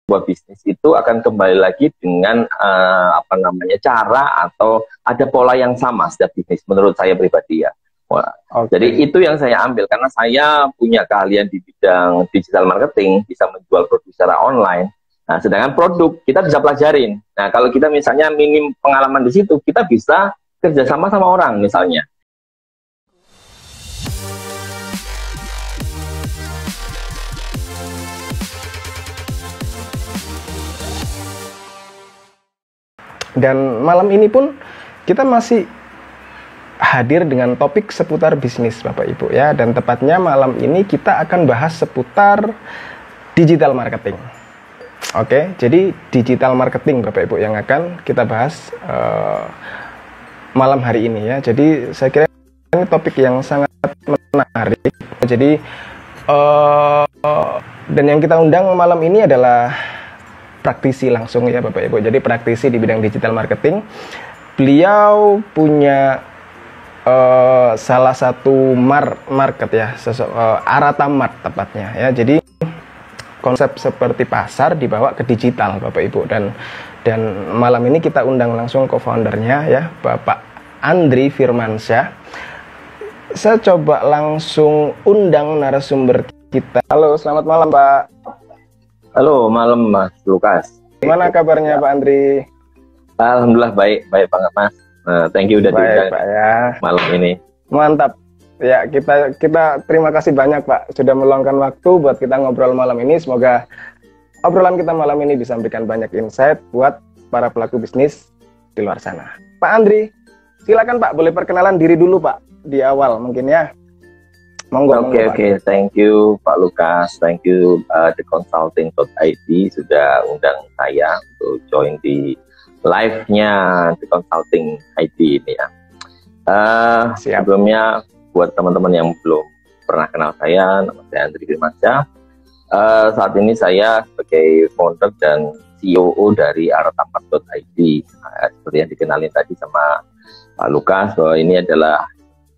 sebuah bisnis itu akan kembali lagi dengan apa namanya, cara atau ada pola yang sama setiap bisnis menurut saya pribadi ya. Wah, jadi itu yang saya ambil karena saya punya keahlian di bidang digital marketing, bisa menjual produk secara online. Nah, sedangkan produk kita bisa pelajarin. Nah, kalau kita misalnya minim pengalaman di situ, kita bisa kerjasama sama orang misalnya. Dan malam ini pun kita masih hadir dengan topik seputar bisnis Bapak Ibu ya. Dan tepatnya malam ini kita akan bahas seputar digital marketing. Oke, jadi digital marketing Bapak Ibu yang akan kita bahas malam hari ini ya. Jadi saya kira ini topik yang sangat menarik. Jadi dan yang kita undang malam ini adalah praktisi langsung ya Bapak Ibu. Jadi praktisi di bidang digital marketing. Beliau punya salah satu market ya, Arata Mart tepatnya ya. Jadi konsep seperti pasar dibawa ke digital Bapak Ibu, dan malam ini kita undang langsung co-foundernya ya, Bapak Andri Firmansyah. Saya coba langsung undang narasumber kita. Halo, selamat malam Pak. Halo, malam Mas Lukas. Gimana kabarnya Pak Andri? Alhamdulillah baik banget Mas. Thank you udah diundang Pak ya malam ini. Mantap. Ya, kita terima kasih banyak Pak sudah meluangkan waktu buat kita ngobrol malam ini. Semoga obrolan kita malam ini bisa memberikan banyak insight buat para pelaku bisnis di luar sana. Pak Andri, silakan Pak, boleh perkenalan diri dulu Pak di awal mungkin ya. Monggo. Oke. Thank you Pak Lukas, thank you theconsulting.id sudah undang saya untuk join di live-nya The Consulting ID ini ya. Sebelumnya buat teman-teman yang belum pernah kenal saya, nama saya Andri Firmansyah. Saat ini saya sebagai founder dan COO dari aratamart.id. Seperti yang dikenalin tadi sama Pak Lukas, bahwa ini adalah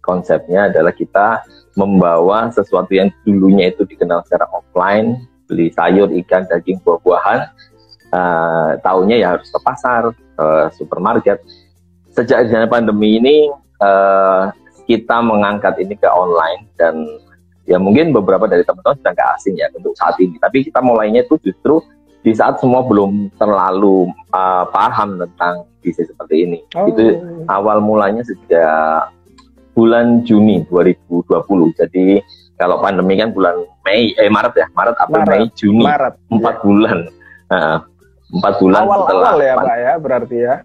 konsepnya adalah kita membawa sesuatu yang dulunya itu dikenal secara offline, beli sayur, ikan, daging, buah-buahan, tahunya ya harus ke pasar, ke supermarket. Sejak adanya pandemi ini, kita mengangkat ini ke online, dan ya mungkin beberapa dari teman-teman sudah nggak asing ya untuk saat ini. Tapi kita mulainya itu justru di saat semua belum terlalu paham tentang bisnis seperti ini. Itu awal mulanya sejak bulan Juni 2020. Jadi kalau pandemi kan bulan Maret, April, Mei, Juni, 4 bulan. 4 bulan awal ya Pak ya, berarti ya.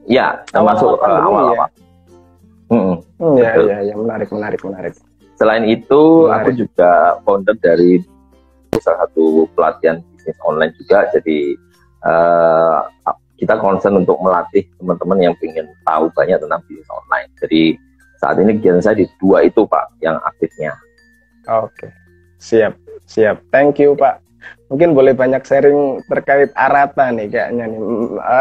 Ya, termasuk awal-awal. Ya, menarik. Selain itu, aku juga founder dari salah satu pelatihan bisnis online juga. Jadi kita concern untuk melatih teman-teman yang ingin tahu banyak tentang bisnis online. Jadi saat ini kegiatan saya di 2 itu Pak, yang aktifnya. Oke, siap. Thank you Pak. Mungkin boleh banyak sharing terkait Arata nih kayaknya nih.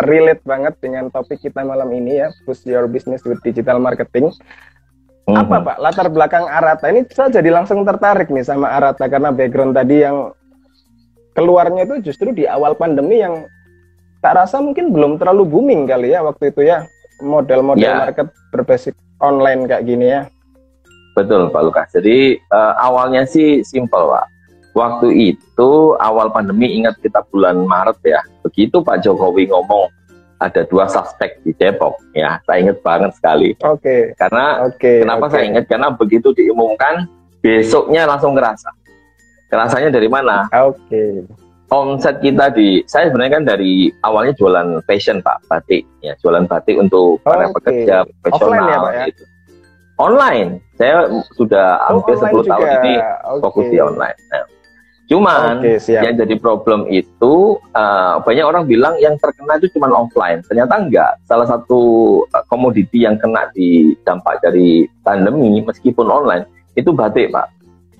Relate banget dengan topik kita malam ini ya, Push Your Business with Digital Marketing. Apa Pak latar belakang Arata? Ini saya jadi langsung tertarik nih sama Arata karena background tadi yang keluarnya itu justru di awal pandemi yang tak rasa mungkin belum terlalu booming kali ya waktu itu ya. Model-model market berbasis online kayak gini ya. Betul Pak Lukas. Jadi awalnya sih simple Pak. Waktu itu awal pandemi, ingat kita bulan Maret ya, begitu Pak Jokowi ngomong ada 2 suspek di Depok ya, saya ingat banget sekali. Kenapa saya ingat? Karena begitu diumumkan besoknya langsung kerasanya dari mana? Omset kita saya sebenarnya kan dari awalnya jualan fashion Pak, batik ya, jualan batik untuk para pekerja profesional. Offline ya Pak ya? Gitu. Online, saya sudah hampir 10 tahun ini fokus di online. Nah, cuman yang jadi problem itu banyak orang bilang yang terkena itu cuma offline. Ternyata enggak. Salah satu komoditi yang kena di dampak dari pandemi meskipun online itu batik Pak.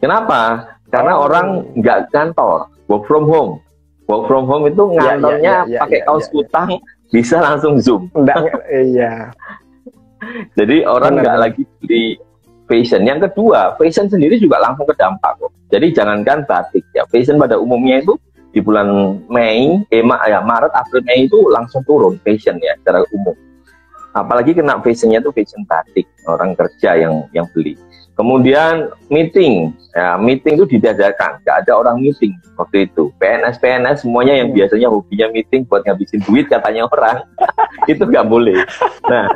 Kenapa? Karena orang nggak kantor, work from home. Work from home itu ngantornya pakai kaos kutang, bisa langsung Zoom. Jadi orang nggak lagi beli fashion. Yang kedua, fashion sendiri juga langsung terdampak kok. Jadi jangankan batik ya, fashion pada umumnya itu di bulan Maret, April, Mei itu langsung turun fashion ya secara umum. Apalagi kena fashionnya itu fashion batik, orang kerja yang beli. Kemudian meeting itu ditiadakan, nggak ada orang meeting waktu itu. PNS semuanya yang biasanya hobinya meeting buat ngabisin duit katanya orang, itu nggak boleh. Nah,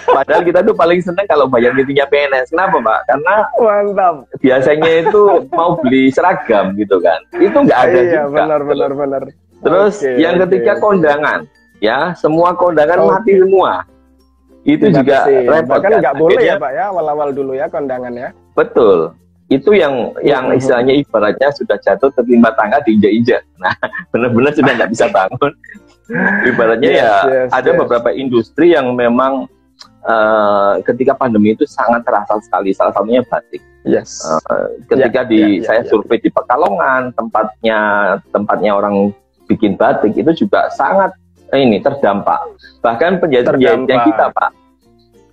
padahal kita tuh paling seneng kalau bayar meetingnya PNS. Kenapa, Pak? Karena mantap. Biasanya itu mau beli seragam gitu kan. Itu nggak ada juga. Benar. Terus yang ketiga kondangan, ya semua kondangan mati semua. Itu juga repot kan? Nggak boleh akhirnya, ya Pak ya, awal-awal dulu ya kondangan ya. Betul. Itu yang istilahnya ibaratnya sudah jatuh tertimpa tangga diinjak-injak. Nah, benar-benar sudah nggak bisa bangun. Ibaratnya ada beberapa industri yang memang ketika pandemi itu sangat terasa sekali. Salah satunya batik. Ketika saya survei di Pekalongan, tempatnya orang bikin batik itu juga sangat terdampak. Bahkan penjahit-penjahitnya kita, Pak,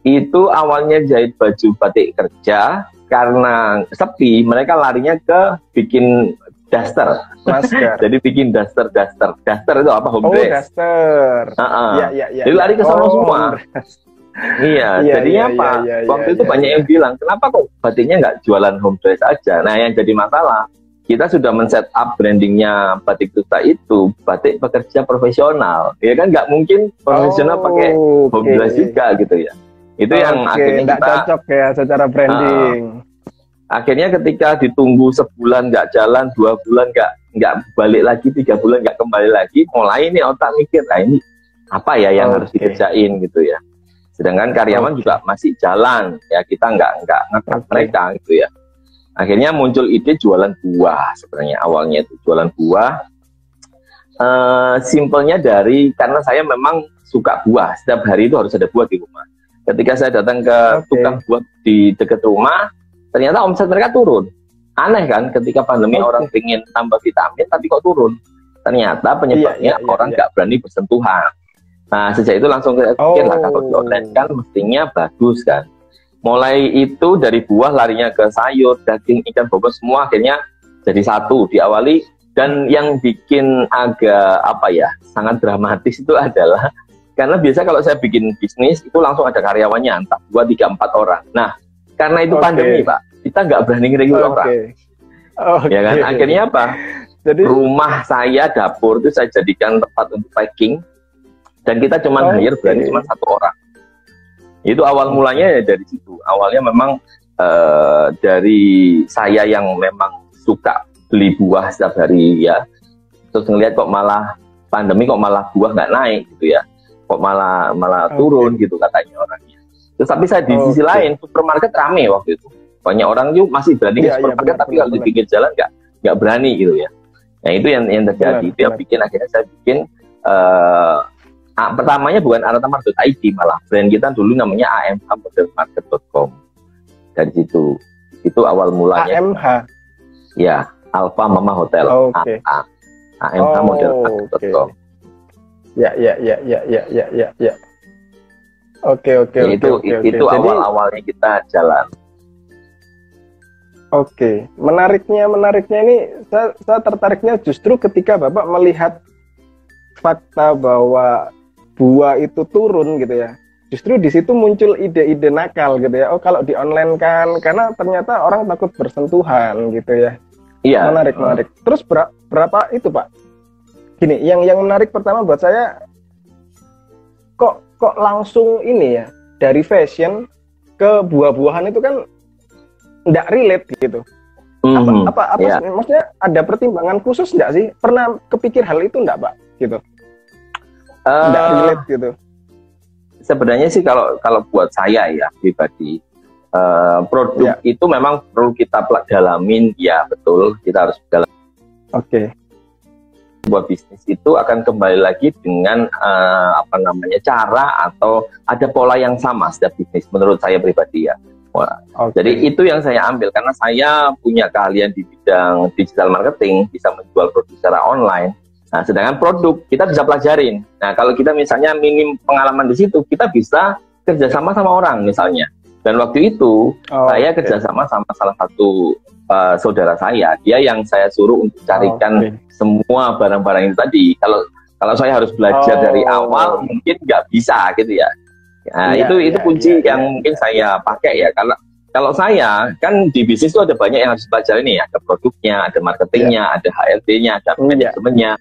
itu awalnya jahit baju batik kerja, karena sepi mereka larinya ke bikin daster, masker. Jadi bikin daster itu apa, home dress. Daster. Jadi lari ke sana semua. Jadinya apa? Waktu itu banyak yang bilang, kenapa kok batiknya nggak jualan home dress aja? Nah, yang jadi masalah, kita sudah men-set up brandingnya Batik Duta itu batik pekerja profesional, ya kan, nggak mungkin profesional pakai home dress juga gitu ya. Itu yang akhirnya kita cocok ya secara branding. Akhirnya ketika ditunggu sebulan nggak jalan, 2 bulan nggak balik lagi, 3 bulan nggak kembali lagi, mulai ini otak mikir, nah ini apa ya yang harus dikerjain gitu ya. Sedangkan karyawan juga masih jalan, ya kita nggak ngekat mereka gitu ya. Akhirnya muncul ide jualan buah. Sebenarnya awalnya itu jualan buah. Simpelnya karena saya memang suka buah. Setiap hari itu harus ada buah di rumah. Ketika saya datang ke tukang buah di dekat rumah, ternyata omset mereka turun. Aneh kan, ketika pandemi orang ingin tambah vitamin, tapi kok turun. Ternyata penyebabnya orang nggak berani bersentuhan. Nah, sejak itu langsung saya pikir lah, kalau di online kan mestinya bagus kan. Mulai itu dari buah larinya ke sayur, daging, ikan, bobot, semua akhirnya jadi satu, diawali. Dan yang bikin agak sangat dramatis itu adalah karena biasa kalau saya bikin bisnis itu langsung ada karyawannya, entah 2, 3, 4 orang. Nah, karena itu pandemi, Pak, kita nggak berani ngirim orang. Ya kan, akhirnya apa? Jadi rumah saya, dapur itu saya jadikan tempat untuk packing, dan kita cuma berani cuma 1 orang. Itu awal mulanya ya dari situ. Awalnya memang dari saya yang memang suka beli buah setiap hari ya. Terus ngelihat kok malah pandemi kok malah buah nggak naik gitu ya. Kok malah turun gitu katanya orangnya. Terus tapi saya di sisi lain supermarket rame waktu itu. Banyak orang juga masih berani ke supermarket, tapi kalau di pinggir jalan nggak berani gitu ya. Nah itu yang terjadi. Itu yang bikin akhirnya saya bikin pertamanya bukan aratamart.id, malah brand kita dulu namanya amhmodelmarket.com. Dari situ itu awal mulanya. AMH ya, Alpha Mama Hotel. amhmodelmarket.com. Ya. Oke. Itu awal-awalnya kita jalan. Oke, menariknya ini saya tertariknya justru ketika Bapak melihat fakta bahwa buah itu turun gitu ya. Justru di situ muncul ide-ide nakal gitu ya. Oh, kalau di online kan, karena ternyata orang takut bersentuhan gitu ya. Iya. Menarik. Terus berapa itu, Pak? Gini, yang menarik pertama buat saya kok langsung ini ya, dari fashion ke buah-buahan itu kan nggak relate gitu. Apa maksudnya ada pertimbangan khusus nggak sih? Pernah kepikir hal itu nggak, Pak? Gitu. Nggak relate gitu. Sebenarnya sih kalau buat saya ya pribadi, produk itu memang perlu kita dalamin, ya betul, kita harus dalam. Oke. Buat bisnis itu akan kembali lagi dengan cara atau ada pola yang sama setiap bisnis menurut saya pribadi ya. Jadi itu yang saya ambil karena saya punya keahlian di bidang digital marketing, bisa menjual produk secara online. Nah, sedangkan produk kita bisa pelajarin. Nah, kalau kita misalnya minim pengalaman di situ, kita bisa kerjasama sama orang misalnya. Dan waktu itu saya kerjasama sama salah satu saudara saya, dia yang saya suruh untuk carikan semua barang-barang itu tadi. Kalau saya harus belajar dari awal, mungkin nggak bisa gitu ya. Nah, itu kunci yang mungkin saya pakai ya. Kalau saya kan di bisnis itu ada banyak yang harus belajar ini, ada produknya, ada marketingnya, ada HRD-nya, ada manajemennya,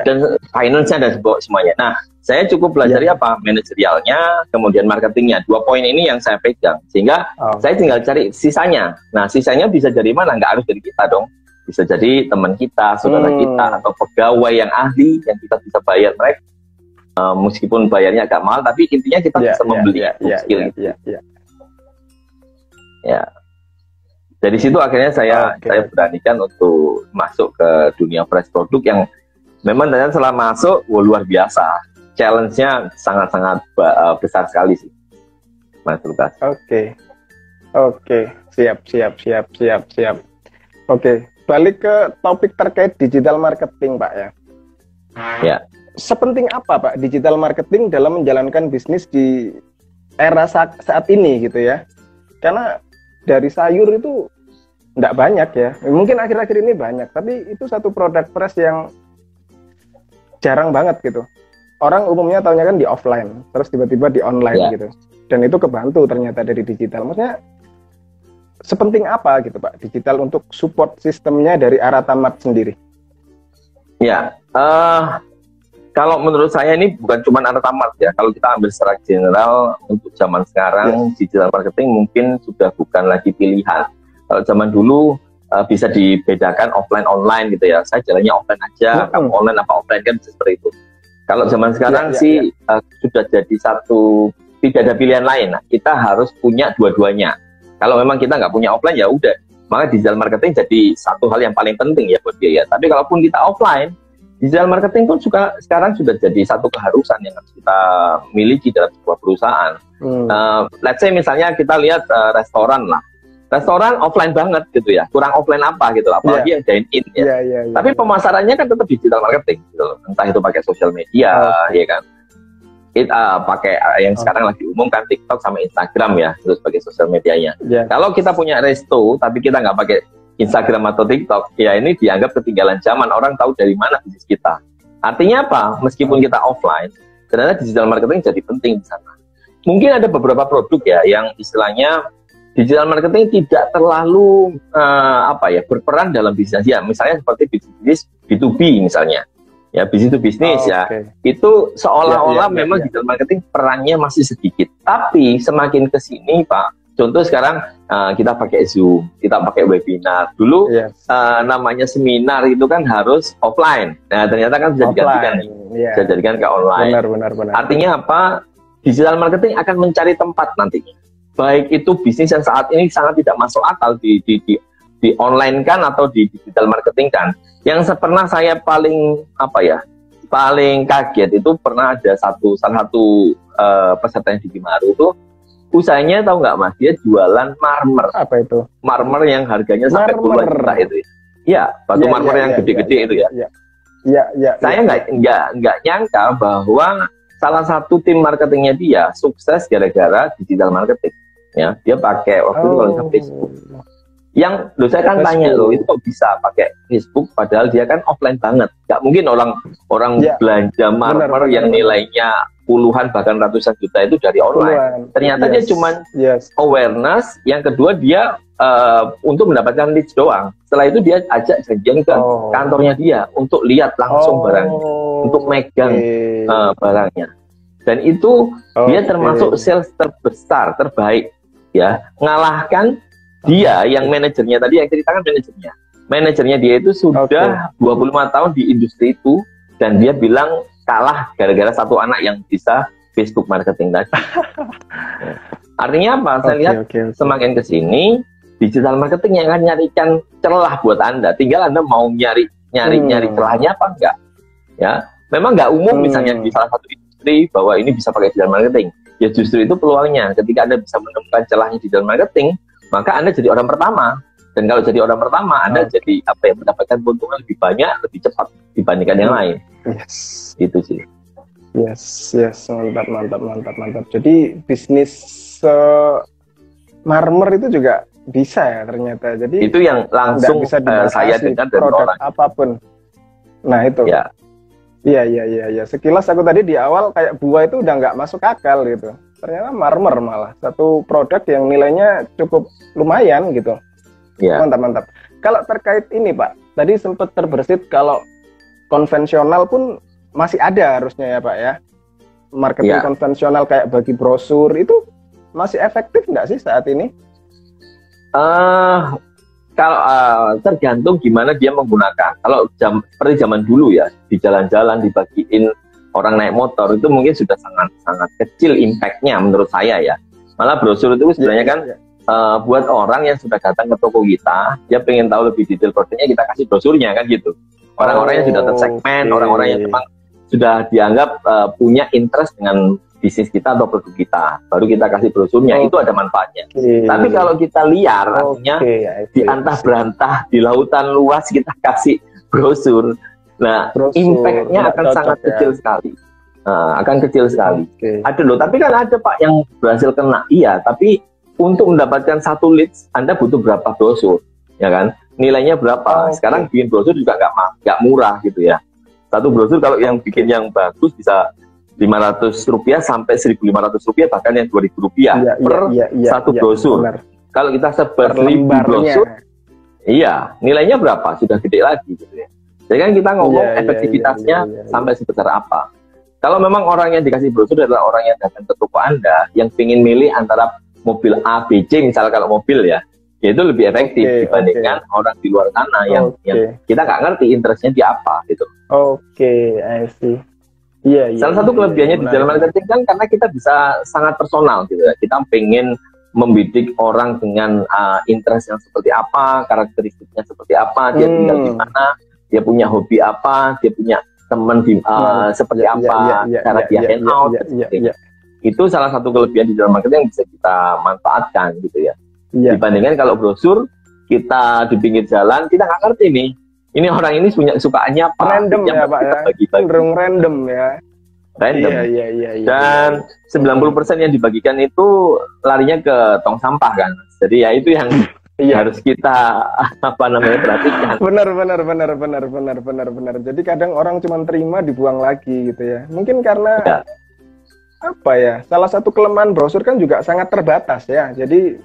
dan finance-nya dan semuanya. Nah, saya cukup belajar apa? Manajerialnya, kemudian marketingnya. 2 poin ini yang saya pegang. Sehingga saya tinggal cari sisanya. Nah, sisanya bisa dari mana? Nggak harus dari kita dong. Bisa jadi teman kita, saudara kita, atau pegawai yang ahli yang kita bisa bayar mereka. Meskipun bayarnya agak mahal, tapi intinya kita bisa membeli skill itu. Ya. Dari situ akhirnya saya beranikan untuk masuk ke dunia fresh produk yang memang ternyata setelah masuk luar biasa. Challenge-nya sangat-sangat besar sekali sih, Mas Lukas. Oke, siap. Oke, balik ke topik terkait digital marketing, Pak ya. Ya. Sepenting apa, Pak, digital marketing dalam menjalankan bisnis di era saat ini gitu ya? Karena dari sayur itu nggak banyak ya. Mungkin akhir-akhir ini banyak, tapi itu satu produk fresh yang jarang banget gitu. Orang umumnya taunya kan di offline, terus tiba-tiba di online gitu. Dan itu kebantu ternyata dari digital. Maksudnya sepenting apa gitu Pak digital untuk support sistemnya dari Aratamat sendiri? Ya, kalau menurut saya ini bukan cuma Aratamat ya. Kalau kita ambil secara general untuk zaman sekarang, digital marketing mungkin sudah bukan lagi pilihan. Kalau zaman dulu bisa dibedakan offline online gitu ya. Saya jalannya offline aja, kamu online apa offline kan bisa seperti itu. Kalau zaman sekarang sudah jadi tidak ada pilihan lain. Nah, kita harus punya dua-duanya. Kalau memang kita nggak punya offline ya udah, maka digital marketing jadi satu hal yang paling penting ya buat dia ya. Tapi kalaupun kita offline, digital marketing pun sekarang sudah jadi satu keharusan yang harus kita miliki dalam sebuah perusahaan. Let's say misalnya kita lihat restoran lah. Restoran offline banget gitu ya, kurang offline apa gitu, apalagi yang dine in ya. Tapi pemasarannya kan tetap digital marketing gitu loh. Entah itu pakai sosial media, ya kan. Pakai yang sekarang lagi umum kan TikTok sama Instagram ya, terus pakai sosial medianya. Kalau kita punya resto, tapi kita nggak pakai Instagram atau TikTok, ya ini dianggap ketinggalan zaman. Orang tahu dari mana bisnis kita. Artinya apa? Meskipun kita offline, ternyata digital marketing jadi penting di sana. Mungkin ada beberapa produk ya yang istilahnya digital marketing tidak terlalu berperan dalam bisnis ya, misalnya seperti bisnis B2B misalnya ya, bisnis to bisnis itu seolah-olah memang digital marketing perannya masih sedikit, tapi semakin kesini Pak, contoh sekarang kita pakai Zoom, kita pakai webinar, dulu namanya seminar itu kan harus offline, nah ternyata kan bisa dijadikan ke online. Benar. Artinya apa? Digital marketing akan mencari tempat nantinya. Baik itu bisnis yang saat ini sangat tidak masuk akal di online kan atau di digital marketing kan. Yang pernah saya paling kaget itu pernah ada salah satu peserta yang di Bimaru itu usahanya tahu nggak Mas, dia jualan marmer. Apa itu? Marmer yang harganya sampai puluhan juta itu. Ya, batu marmer yang gede-gede itu ya. Saya nggak nyangka bahwa salah satu tim marketingnya dia sukses gara-gara digital marketing. Ya, dia pakai waktu itu kalau Facebook. Yang saya kan tanya loh, itu kok bisa pakai Facebook padahal dia kan offline banget. Gak mungkin orang belanja marmer yang nilainya puluhan bahkan ratusan juta itu dari online. Ternyata dia cuma awareness. Yang kedua dia untuk mendapatkan leads doang. Setelah itu dia ajak janjian ke kantornya dia untuk lihat langsung barangnya, untuk megang barangnya. Dan itu dia termasuk sales terbesar, terbaik. Ya, ngalahkan dia yang manajernya tadi yang ceritakan manajernya dia itu sudah 25 tahun di industri itu dan dia bilang kalah gara-gara satu anak yang bisa Facebook marketing tadi. Artinya apa? Saya lihat semakin kesini digital marketing yang akan nyarikan celah buat Anda. Tinggal Anda mau nyari celahnya apa enggak. Ya, memang nggak umum misalnya di salah satu industri bahwa ini bisa pakai digital marketing. Ya justru itu peluangnya. Ketika Anda bisa menemukan celahnya di digital marketing, maka Anda jadi orang pertama. Dan kalau jadi orang pertama, Anda jadi mendapatkan keuntungan lebih banyak, lebih cepat dibandingkan yang lain. Itu sih. Mantap. Jadi bisnis marmer itu juga bisa ya ternyata. Jadi itu yang langsung bisa saya dengar dari produk orang apapun. Nah itu. Ya. Iya. Sekilas aku tadi di awal kayak buah itu udah nggak masuk akal gitu. Ternyata marmer malah satu produk yang nilainya cukup lumayan gitu. Ya. Mantap. Kalau terkait ini Pak, tadi sempat terbersit kalau konvensional pun masih ada harusnya ya Pak ya. Marketing konvensional kayak bagi brosur itu masih efektif nggak sih saat ini? Kalau tergantung gimana dia menggunakan. Kalau seperti zaman dulu ya, di jalan-jalan dibagiin orang naik motor, itu mungkin sudah sangat kecil impact-nya menurut saya ya. Malah brosur itu sebenarnya kan buat orang yang sudah datang ke toko kita, dia pengen tahu lebih detail produknya, kita kasih brosurnya kan gitu. Orang-orang yang sudah tersegmen, orang-orang yang memang sudah dianggap punya interest dengan bisnis kita atau produk kita, baru kita kasih brosurnya, itu ada manfaatnya. Tapi kalau kita liar, artinya di antah berantah, di lautan luas kita kasih brosur, nah impact-nya akan sangat kecil sekali. Akan kecil sekali. Ada loh, tapi kan ada Pak yang berhasil kena, iya, tapi untuk mendapatkan satu leads, Anda butuh berapa brosur, ya kan? Nilainya berapa? Sekarang bikin brosur juga nggak murah gitu ya. Satu brosur kalau yang bikin yang bagus bisa Rp500 sampai Rp1.500, bahkan yang Rp2.000 per satu brosur. Benar. Kalau kita sebar 1.000 brosur, iya, nilainya berapa? Sudah gede lagi gitu ya. Jadi kan kita ngomong efektivitasnya sampai sebesar apa. Kalau memang orang yang dikasih brosur adalah orang yang datang ke toko Anda, yang ingin milih antara mobil A, B, C, misalnya kalau mobil ya, itu lebih efektif dibandingkan orang di luar sana yang kita nggak ngerti interestnya di apa gitu. I see. Salah satu kelebihannya di dalam marketing kan karena kita bisa sangat personal gitu ya. Kita pengen membidik orang dengan interest yang seperti apa, karakteristiknya seperti apa, dia tinggal di mana, dia punya hobi apa, dia punya teman seperti apa, cara dia hangout, itu salah satu kelebihan di dalam marketing yang bisa kita manfaatkan gitu ya. Dibandingkan kalau brosur kita di pinggir jalan, kita nggak ngerti nih. Ini orang ini sukaannya apa? Random ya Pak ya, cenderung random ya. Random. Dan 90% yang dibagikan itu larinya ke tong sampah kan. Jadi ya itu yang harus kita perhatikan. Benar. Jadi kadang orang cuma terima dibuang lagi gitu ya. Mungkin karena apa ya? Salah satu kelemahan brosur kan juga sangat terbatas ya. Jadi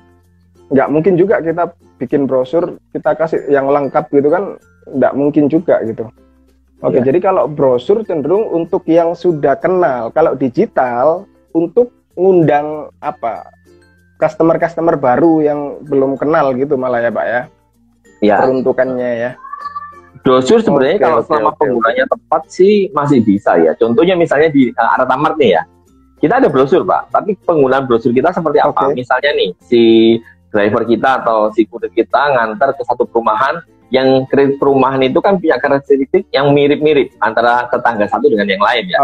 nggak mungkin juga kita bikin brosur kita kasih yang lengkap gitu kan, nggak mungkin juga gitu. Jadi kalau brosur cenderung untuk yang sudah kenal. Kalau digital untuk ngundang customer baru yang belum kenal gitu malah ya Pak ya. Peruntukannya ya. Brosur sebenarnya kalau selama penggunanya tepat sih masih bisa ya. Contohnya misalnya di Alfamart nih ya. Kita ada brosur Pak, tapi penggunaan brosur kita seperti apa? Misalnya nih si driver kita atau si kurir kita ngantar ke satu perumahan, yang perumahan itu kan punya karakteristik yang mirip-mirip antara tetangga satu dengan yang lain ya.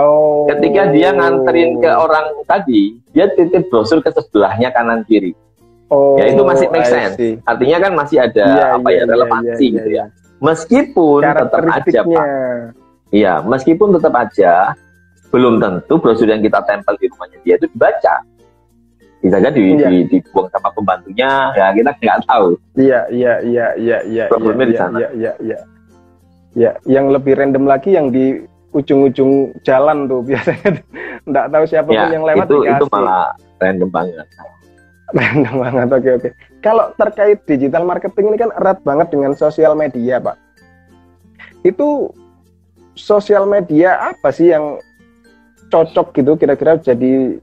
Ketika dia nganterin ke orang tadi, dia titip brosur ke sebelahnya kanan kiri. Ya itu masih make sense. Artinya kan masih ada relevansi gitu ya. Meskipun tetap aja Pak. Iya, meskipun tetap aja belum tentu brosur yang kita tempel di rumahnya dia itu dibaca. Bisa aja dibuang sama pembantunya, ya kita nggak tahu. Problemnya di sana. Yang lebih random lagi yang di ujung-ujung jalan tuh biasanya nggak tahu siapa pun yang lewat itu malah random banget. Oke. Kalau terkait digital marketing ini kan erat banget dengan sosial media Pak. Itu sosial media apa sih yang cocok gitu kira-kira jadi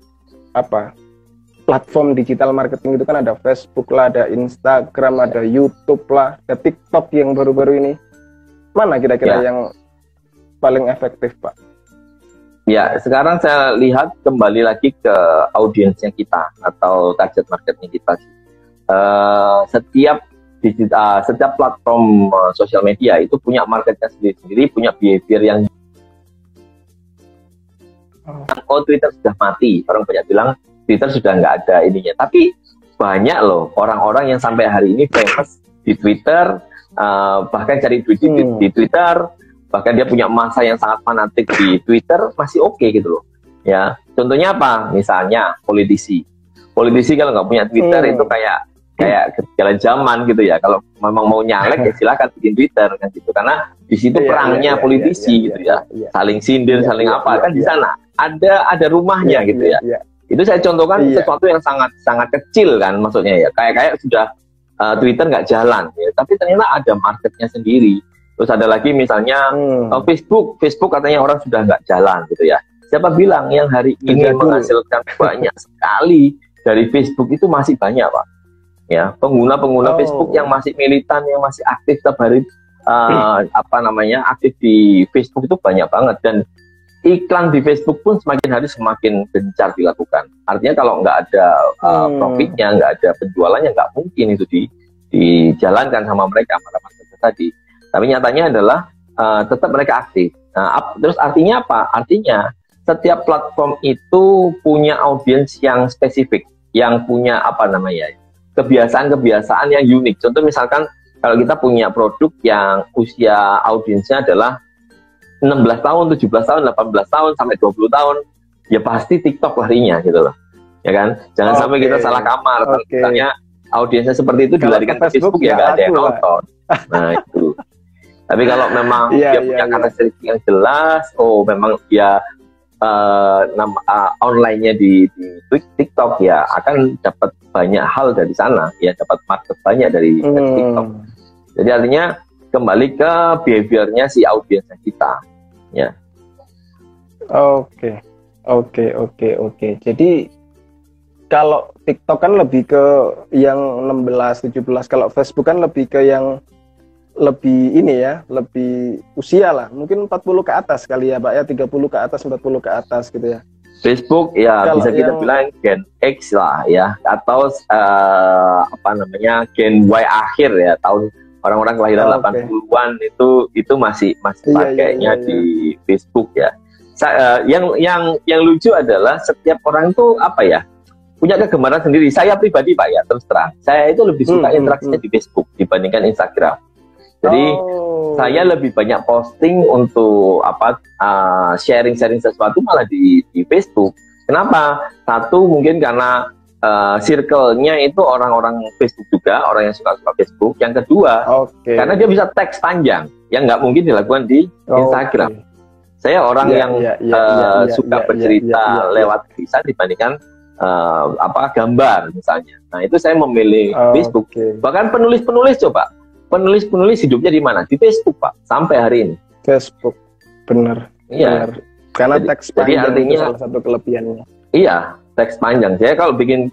platform digital marketing itu kan ada Facebook lah, ada Instagram, ada YouTube lah, ada TikTok yang baru-baru ini. Mana kira-kira yang paling efektif, Pak? Ya, sekarang saya lihat kembali lagi ke audiensnya kita atau target marketnya kita. Setiap platform sosial media itu punya marketnya sendiri-sendiri, punya behavior yang Twitter sudah mati. Orang banyak bilang Twitter sudah nggak ada ininya, tapi banyak loh orang-orang yang sampai hari ini famous di Twitter, bahkan cari duit di Twitter, bahkan dia punya masa yang sangat fanatik di Twitter, masih oke gitu loh. Ya, contohnya apa? Misalnya politisi kalau nggak punya Twitter itu kayak kayak ketinggalan zaman gitu ya. Kalau memang mau nyalek ya silakan bikin Twitter kan gitu. Karena di situ perangnya politisi gitu ya. Saling sindir, saling apa kan di sana. Ada rumahnya gitu ya. Itu saya contohkan sesuatu yang sangat kecil kan maksudnya ya. Kayak sudah Twitter nggak jalan ya. Tapi ternyata ada marketnya sendiri. Terus ada lagi misalnya Facebook katanya orang sudah nggak jalan gitu ya. Siapa bilang yang hari ini menghasilkan banyak sekali dari Facebook itu masih banyak Pak. Ya, pengguna Facebook yang masih militan, yang masih aktif setiap hari aktif di Facebook itu banyak banget, dan iklan di Facebook pun semakin hari semakin gencar dilakukan. Artinya kalau nggak ada profitnya, nggak ada penjualannya, nggak mungkin itu dijalankan sama mereka para marketer tadi. Tapi nyatanya adalah tetap mereka aktif. Nah, terus artinya apa? Artinya setiap platform itu punya audiens yang spesifik, yang punya kebiasaan-kebiasaan yang unik. Contoh misalkan kalau kita punya produk yang usia audiensnya adalah 16 tahun, 17 tahun, 18 tahun, sampai 20 tahun, ya pasti TikTok larinya gitu loh. Ya kan? Jangan sampai kita salah kamar. Misalnya audiensnya seperti itu dilarikan ke Facebook ya nggak ada yang nonton. Nah itu. Tapi kalau memang dia punya karakteristik yang jelas, memang dia online-nya di TikTok ya akan dapat banyak hal dari sana, ya dapat market banyak dari TikTok. Jadi artinya kembali ke behaviornya si audiensnya kita, ya. Oke. Jadi kalau TikTok kan lebih ke yang 16, 17, kalau Facebook kan lebih ke yang lebih lebih usia lah, mungkin 40 ke atas kali ya Pak ya, 30 ke atas, 40 ke atas gitu ya. Facebook ya kalau bisa kita bilang Gen X lah ya, atau Gen Y akhir ya, tahun orang-orang kelahiran 80-an itu masih pakainya di Facebook ya. Yang lucu adalah setiap orang tuh punya kegemaran sendiri. Saya pribadi Pak ya, terus terang saya itu lebih suka interaksinya di Facebook dibandingkan Instagram. Jadi saya lebih banyak posting untuk sharing-sharing sesuatu malah di Facebook. Kenapa? Satu mungkin karena circle-nya itu orang-orang Facebook juga, orang yang suka Facebook. Yang kedua, karena dia bisa teks panjang yang nggak mungkin dilakukan di Instagram. Saya orang yang suka bercerita lewat tulisan dibandingkan gambar misalnya. Nah itu saya memilih Facebook. Bahkan penulis-penulis penulis hidupnya di mana? Di Facebook Pak, sampai hari ini. Facebook, benar. Iya. Karena teks panjang itu salah satu kelebihannya. Iya, teks panjang. Saya kalau bikin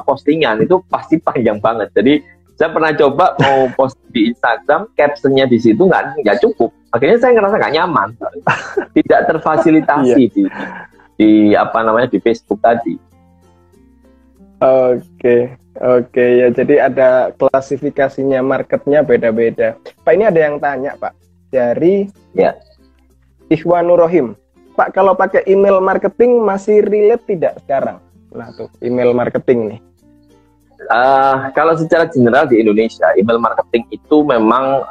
postingan itu pasti panjang banget. Jadi saya pernah coba mau post di Instagram, captionnya di situ nggak cukup. Akhirnya saya ngerasa nggak nyaman, tidak terfasilitasi di Facebook tadi. Oke ya, jadi ada klasifikasinya, marketnya beda-beda. Pak, ini ada yang tanya Pak dari Ikhwanur Rohim. Pak, kalau pakai email marketing masih relate tidak sekarang? Nah tuh, email marketing nih. Kalau secara general di Indonesia, email marketing itu memang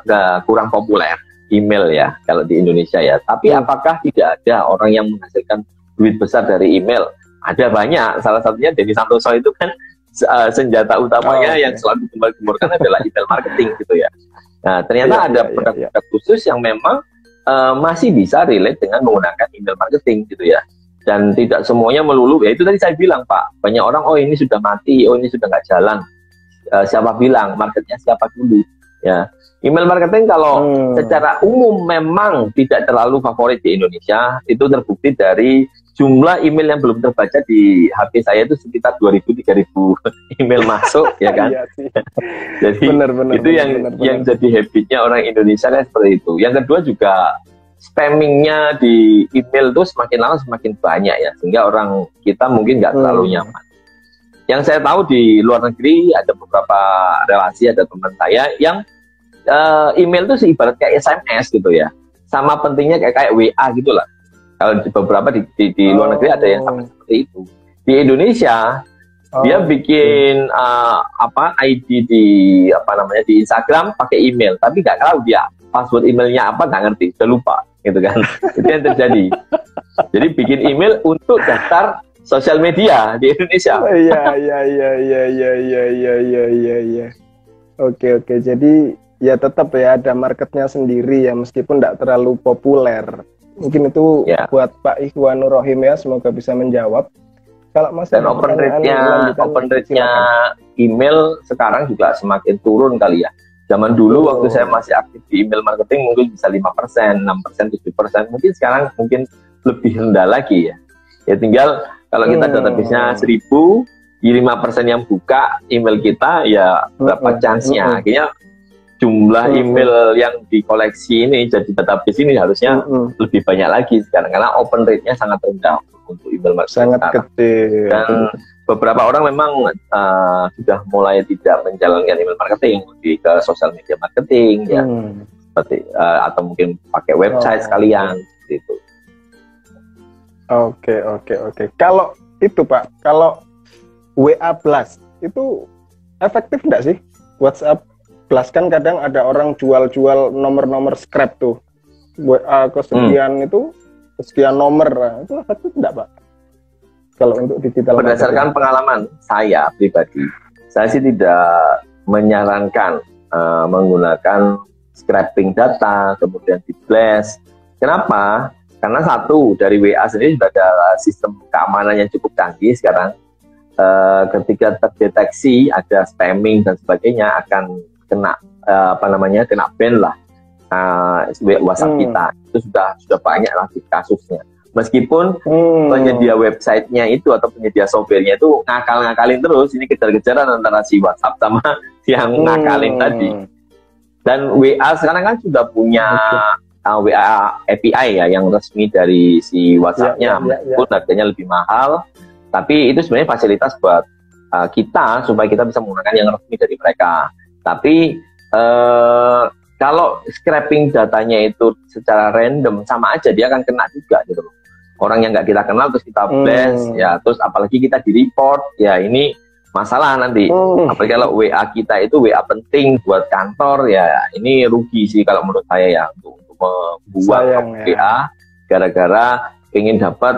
kurang populer, email ya, kalau di Indonesia ya. Tapi apakah tidak ada orang yang menghasilkan duit besar dari email? Ada banyak, salah satunya Denny Santoso itu kan senjata utamanya yang selalu gembar-gemborkan adalah email marketing gitu ya. Nah ternyata ada produk-produk khusus yang memang masih bisa relate dengan menggunakan email marketing gitu ya. Dan tidak semuanya melulu, ya itu tadi saya bilang Pak, banyak orang ini sudah mati, ini sudah nggak jalan. Siapa bilang, marketnya siapa dulu ya. Email marketing kalau secara umum memang tidak terlalu favorit di Indonesia. Itu terbukti dari jumlah email yang belum terbaca di HP saya itu sekitar 2.000-3.000 email masuk ya kan. Jadi itu yang jadi habitnya orang Indonesia kan seperti itu. Yang kedua juga spammingnya di email itu semakin lama semakin banyak ya, sehingga orang kita mungkin nggak terlalu nyaman. Yang saya tahu di luar negeri ada beberapa relasi, ada teman saya yang email itu seibarat kayak SMS gitu ya, sama pentingnya kayak WA gitulah. Kalau di beberapa di luar negeri ada yang sampai seperti itu. Di Indonesia dia bikin ID di di Instagram pakai email, tapi nggak tahu dia password emailnya apa, nggak ngerti, udah lupa gitu kan. Itu yang terjadi. Jadi bikin email untuk daftar sosial media di Indonesia. Iya. Oke. Jadi ya tetap ya ada marketnya sendiri ya, meskipun tidak terlalu populer. Mungkin itu buat Pak Ikhwanur Rohim ya, semoga bisa menjawab. Kalau Mas Dan open rate-nya email sekarang juga semakin turun kali ya. Zaman dulu waktu saya masih aktif di email marketing mungkin bisa 5%, 6%, 7%. Mungkin sekarang mungkin lebih rendah lagi ya. Ya tinggal kalau kita database-nya 1000, 5% yang buka email kita ya berapa chance-nya. Akhirnya jumlah email yang dikoleksi ini jadi database ini harusnya lebih banyak lagi sekarang karena open rate-nya sangat rendah untuk email marketing sangat kecil. Dan beberapa orang memang sudah mulai tidak menjalankan email marketing, lebih ke sosial media marketing ya, seperti atau mungkin pakai website sekalian gitu. Oke. Kalau itu Pak, kalau WA Blast itu efektif nggak sih? WhatsApp Blast kan kadang ada orang jual-jual nomor-nomor scrap tuh, WA kesekian itu sekian nomor, itu efektif nggak Pak? Kalau untuk digital berdasarkan pengalaman saya pribadi, saya sih tidak menyarankan menggunakan scraping data kemudian di blast. Kenapa? Karena satu, dari WA sendiri sudah ada sistem keamanan yang cukup canggih sekarang. Ketika terdeteksi ada spamming dan sebagainya akan kena kena ban lah WhatsApp kita. Itu sudah banyak lah kasusnya. Meskipun penyedia websitenya itu atau penyedia softwarenya itu ngakal-ngakalin terus, ini kejar-kejaran antara si WhatsApp sama yang ngakalin tadi. Dan WA sekarang kan sudah punya WA API ya yang resmi dari si WhatsApp-nya, meskipun harganya lebih mahal, tapi itu sebenarnya fasilitas buat kita supaya kita bisa menggunakan yang resmi dari mereka. Tapi kalau scraping datanya itu secara random sama aja dia akan kena juga gitu loh. Orang yang nggak kita kenal terus kita blast ya, terus apalagi kita di report ya, ini masalah nanti. Apalagi kalau WA kita itu WA penting buat kantor ya, ini rugi sih kalau menurut saya ya untuk membuat WA gara-gara ingin dapat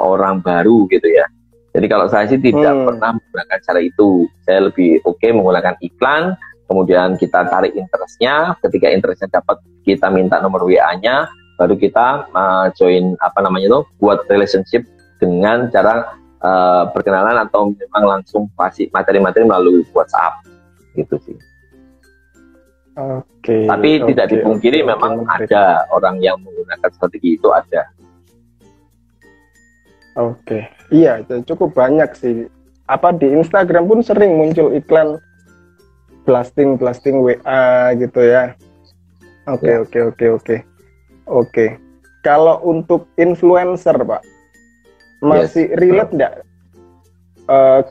orang baru gitu ya. Jadi kalau saya sih tidak pernah menggunakan cara itu. Saya lebih menggunakan iklan, kemudian kita tarik interestnya. Ketika interestnya dapat, kita minta nomor WA-nya, baru kita join buat relationship dengan cara perkenalan atau memang langsung kasih materi-materi melalui WhatsApp gitu sih. Tapi tidak dipungkiri memang ada orang yang menggunakan strategi itu ada. Iya, itu cukup banyak sih. Di Instagram pun sering muncul iklan blasting WA gitu ya. Oke. Kalau untuk influencer Pak, masih relate nggak?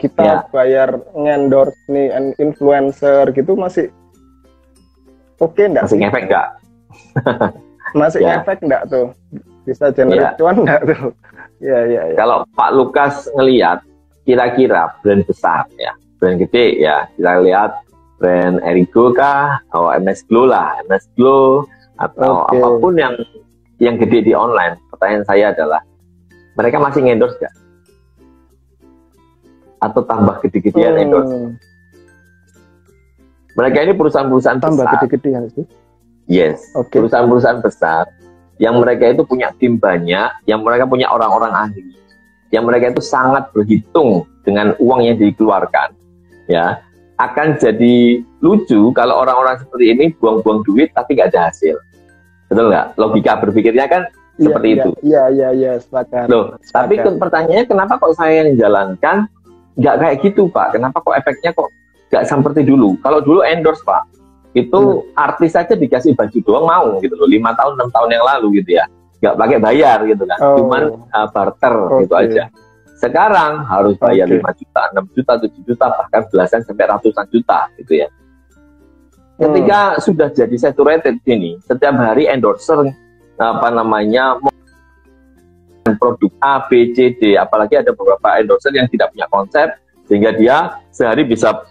Kita bayar ngendorse nih influencer gitu masih nggak? Masih ngefek nggak? Masih ngefek nggak tuh? Bisa generate cuan nggak tuh? Ya. Kalau Pak Lukas ngelihat kira-kira brand besar ya, brand gede ya, kita lihat brand Erigo kah, atau MS Glow lah, MS Glow atau apapun yang gede di online. Pertanyaan saya adalah mereka masih endorse nggak? Atau tambah gede-gedean endorse? Mereka ini perusahaan-perusahaan tambah besar. Gede-gedean sih. Yes, perusahaan-perusahaan besar yang mereka itu punya tim banyak, yang mereka punya orang-orang ahli, yang mereka itu sangat berhitung dengan uang yang dikeluarkan. Ya, akan jadi lucu kalau orang-orang seperti ini buang-buang duit tapi nggak ada hasil. Betul nggak? Logika berpikirnya kan seperti itu. Iya, sepakat. Loh, tapi pertanyaannya kenapa kok saya yang jalankan nggak kayak gitu Pak? Kenapa kok efeknya kok nggak seperti dulu? Kalau dulu endorse Pak, itu artis saja dikasih baju doang mau gitu loh, 5 tahun 6 tahun yang lalu gitu ya, nggak pakai bayar gitu kan, cuman barter gitu aja. Sekarang harus bayar 5 juta, 6 juta, 7 juta, bahkan belasan sampai ratusan juta gitu ya. Ketika sudah jadi saturated ini, setiap hari endorser produk A, B, C, D, apalagi ada beberapa endorser yang tidak punya konsep sehingga dia sehari bisa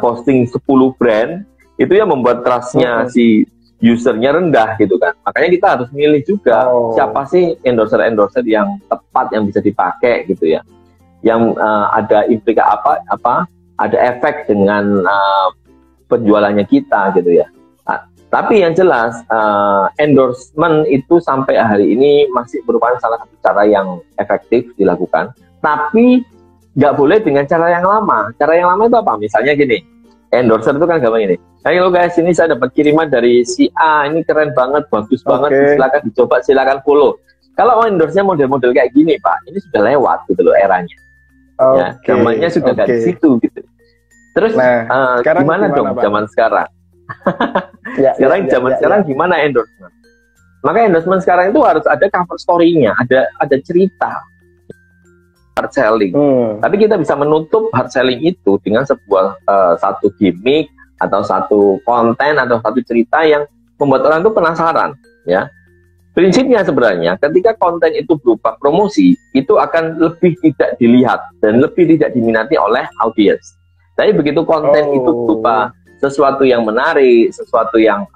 posting 10 brand. Itu yang membuat trustnya si usernya rendah gitu kan. Makanya kita harus milih juga siapa sih endorser yang tepat yang bisa dipakai gitu ya. Yang ada ada efek dengan penjualannya kita gitu ya. Nah, tapi yang jelas endorsement itu sampai hari ini masih merupakan salah satu cara yang efektif dilakukan. Tapi nggak boleh dengan cara yang lama. Cara yang lama itu apa? Misalnya gini, endorser itu kan gampang ini. Ayo guys, ini saya dapat kiriman dari si A, ini keren banget, bagus banget, silakan dicoba, silakan follow. Kalau endorse-nya model-model kayak gini Pak, ini sudah lewat gitu loh eranya. Ya, zamannya sudah dari situ gitu. Terus gimana dong Pak? Zaman sekarang? Sekarang gimana endorsement? Maka endorsement sekarang itu harus ada cover story-nya, ada cerita. Hard selling. Tapi kita bisa menutup hard selling itu dengan sebuah satu gimmick atau satu konten atau satu cerita yang membuat orang itu penasaran, ya. Prinsipnya sebenarnya ketika konten itu berupa promosi, itu akan lebih tidak dilihat dan lebih tidak diminati oleh audiens. Tapi begitu konten itu berupa sesuatu yang menarik, sesuatu yang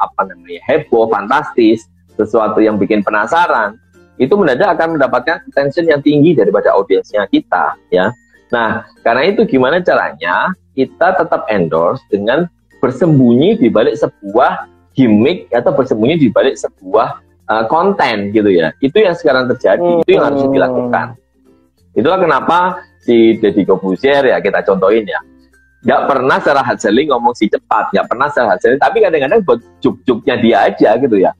heboh, fantastis, sesuatu yang bikin penasaran, itu mendadak akan mendapatkan attention yang tinggi daripada audiensnya kita, ya. Nah, karena itu gimana caranya kita tetap endorse dengan bersembunyi di balik sebuah gimmick atau bersembunyi di balik sebuah konten gitu ya. Itu yang sekarang terjadi, itu yang harus dilakukan. Itulah kenapa si Deddy Corbuzier ya kita contohin ya. Nggak pernah secara hard selling ngomong si cepat, nggak pernah secara hard selling, tapi kadang-kadang buat juk-juknya dia aja gitu ya.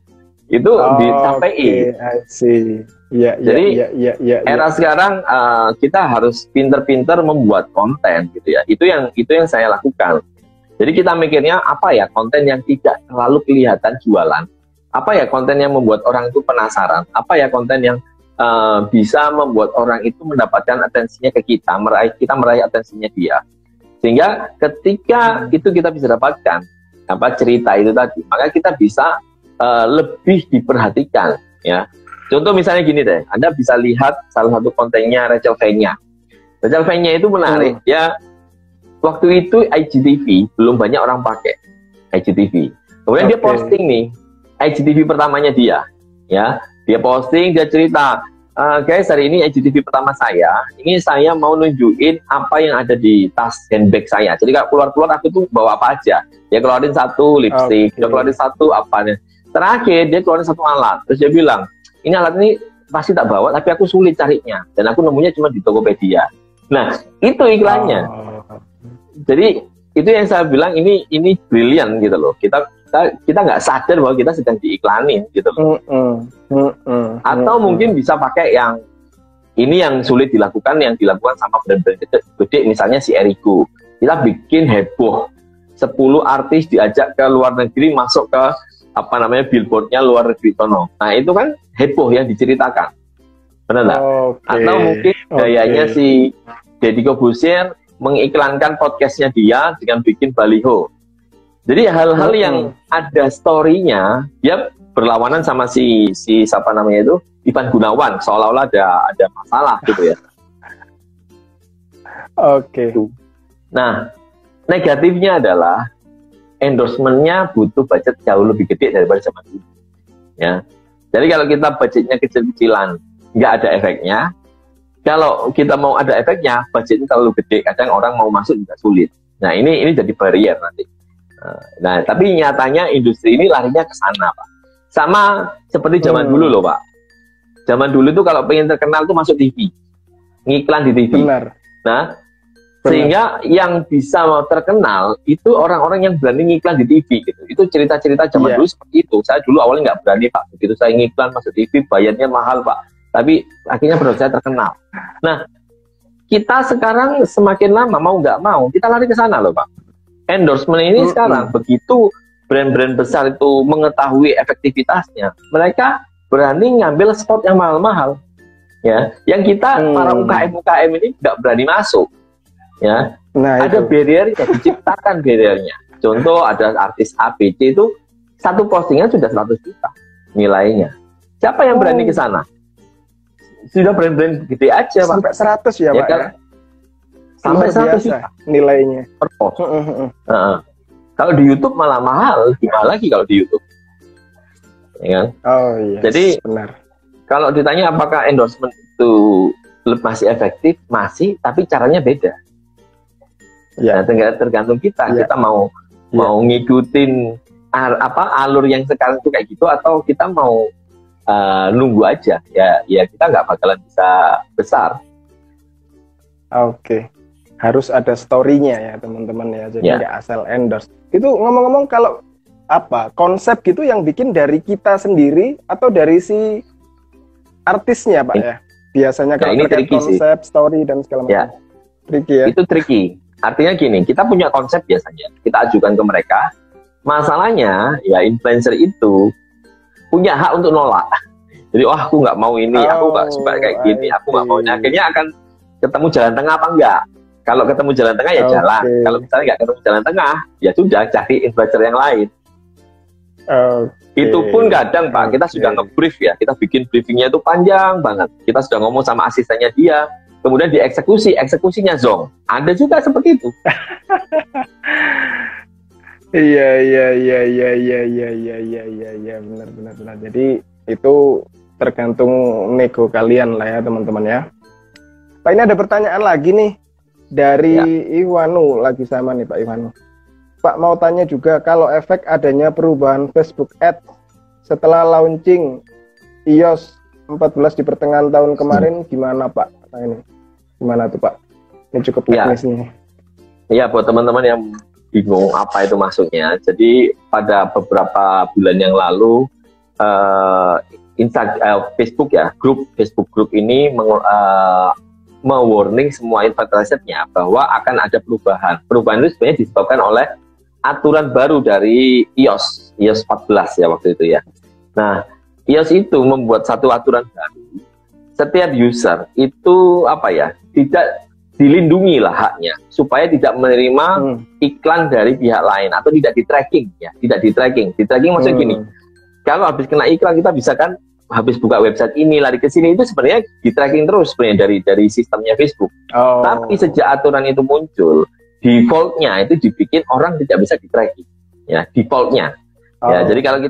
Itu disampaikan. Jadi era sekarang kita harus pinter-pinter membuat konten gitu ya. Itu yang saya lakukan. Jadi kita mikirnya apa ya konten yang tidak terlalu kelihatan jualan, apa ya konten yang membuat orang itu penasaran, apa ya konten yang bisa membuat orang itu mendapatkan atensinya ke kita meraih atensinya dia. Sehingga ketika itu kita bisa dapatkan cerita itu tadi, maka kita bisa lebih diperhatikan ya. Contoh misalnya gini deh, Anda bisa lihat salah satu kontennya Rachel Fenya. Rachel Fenya itu menarik ya. Waktu itu IGTV belum banyak orang pakai IGTV. Kemudian dia posting nih IGTV pertamanya dia, ya. Dia posting, dia cerita, guys hari ini IGTV pertama saya. Ini saya mau nunjukin apa yang ada di tas handbag saya. Jadi kalau keluar aku tuh bawa apa aja. Dia keluarin satu lipstick, dia keluarin satu apa nih. Terakhir dia keluarin satu alat. Terus dia bilang, ini alat ini pasti tak bawa, tapi aku sulit carinya dan aku nemunya cuma di Tokopedia. Nah itu iklannya. Jadi itu yang saya bilang ini brilian gitu loh. Kita nggak sadar bahwa kita sedang diiklanin gitu loh. Atau mungkin bisa pakai yang ini yang sulit dilakukan, yang dilakukan sama brand-brand gede, misalnya si Erigo. Kita bikin heboh, 10 artis diajak ke luar negeri masuk ke billboardnya luar negeri tono. Nah itu kan heboh yang diceritakan, benar nggak? Atau mungkin gayanya si Deddy Corbuzier mengiklankan podcastnya dia dengan bikin baliho. Jadi hal-hal yang ada story-nya, dia berlawanan sama si siapa namanya itu Ivan Gunawan, seolah-olah ada masalah gitu ya. Nah, negatifnya adalah endorsement-nya butuh budget jauh lebih gede daripada zaman dulu. Ya. Jadi kalau kita budgetnya kecil-kecilan, nggak ada efeknya. Kalau kita mau ada efeknya, budgetnya terlalu gede, kadang orang mau masuk juga sulit. Nah, ini jadi barrier nanti. Nah, tapi nyatanya industri ini larinya ke sana, Pak. Sama seperti zaman dulu loh, Pak. Zaman dulu itu kalau pengen terkenal tuh masuk TV. Ngiklan di TV. Benar. Nah, sehingga yang bisa mau terkenal itu orang-orang yang berani ngiklan di TV gitu. Itu cerita-cerita zaman dulu seperti itu. Saya dulu awalnya nggak berani, Pak. Begitu saya ngiklan masuk TV, bayarnya mahal, Pak. Tapi akhirnya produk saya terkenal. Nah, kita sekarang semakin lama mau nggak mau kita lari ke sana loh Pak. Endorsement ini sekarang begitu brand-brand besar itu mengetahui efektivitasnya, mereka berani ngambil spot yang mahal-mahal. Ya, yang kita para UKM ini nggak berani masuk. Ya, nah, ada barriernya, diciptakan barriernya. Contoh ada artis ABC itu satu postingan sudah 100 juta nilainya. Siapa yang berani ke sana? Sudah brand-brand gede aja sampai Pak. 100 ya Pak kan? Ya? Sampai 100 juta nilainya per post. Kalau di YouTube malah mahal, gimana lagi kalau di YouTube ya kan? Oh iya. Jadi benar. kalau ditanya apakah endorsement itu masih efektif, masih, tapi caranya beda. Ya. Nah, tergantung kita, Ya. kita mau ngikutin alur yang sekarang itu kayak gitu, atau kita mau nunggu aja. Ya kita nggak bakalan bisa besar. Oke. Harus ada story-nya ya teman-teman ya. Jadi Ya. nggak asal endorse. Itu ngomong-ngomong, kalau konsep gitu yang bikin dari kita sendiri atau dari si artisnya Pak ya? Biasanya kalau ini terkait tricky sih. konsep, story dan segala macam. Ya. Tricky ya. Itu tricky. Artinya gini, kita punya konsep biasanya, kita ajukan ke mereka. Masalahnya, ya influencer itu punya hak untuk nolak. Jadi, aku nggak mau ini, aku nggak suka kayak gini, aku nggak mau. Akhirnya akan ketemu jalan tengah apa enggak? Kalau ketemu jalan tengah ya jalan. Kalau misalnya nggak ketemu jalan tengah, ya sudah cari influencer yang lain. Itu pun kadang Pak, kita sudah nge-brief ya, kita bikin briefingnya itu panjang banget. Kita sudah ngomong sama asistennya dia, kemudian eksekusinya zong. Ada juga seperti itu. Iya, benar. Jadi itu tergantung nego kalian lah ya teman-teman ya. Pak, ini ada pertanyaan lagi nih dari Iwanu, lagi sama nih Pak Iwanu. Pak mau tanya juga, kalau efek adanya perubahan Facebook Ads setelah launching iOS 14 di pertengahan tahun kemarin gimana Pak? Nah, ini gimana tuh Pak? Ini cukup teknis nih. Iya, buat teman-teman yang bingung apa itu maksudnya. Jadi pada beberapa bulan yang lalu Facebook ya, Facebook Group ini me-warning semua advertisernya bahwa akan ada perubahan. Perubahan itu sebenarnya disebabkan oleh aturan baru dari iOS 14 ya waktu itu ya. Nah, iOS itu membuat satu aturan baru. Setiap user itu tidak dilindungi lah haknya, supaya tidak menerima iklan dari pihak lain atau tidak di-tracking ya, tidak di-tracking. Di-tracking maksudnya gini, kalau habis kena iklan kita bisa kan habis buka website ini lari ke sini, itu sebenarnya di-tracking terus sebenarnya dari sistemnya Facebook. Tapi sejak aturan itu muncul, defaultnya itu dibikin orang tidak bisa di-tracking ya, defaultnya. Ya, jadi kalau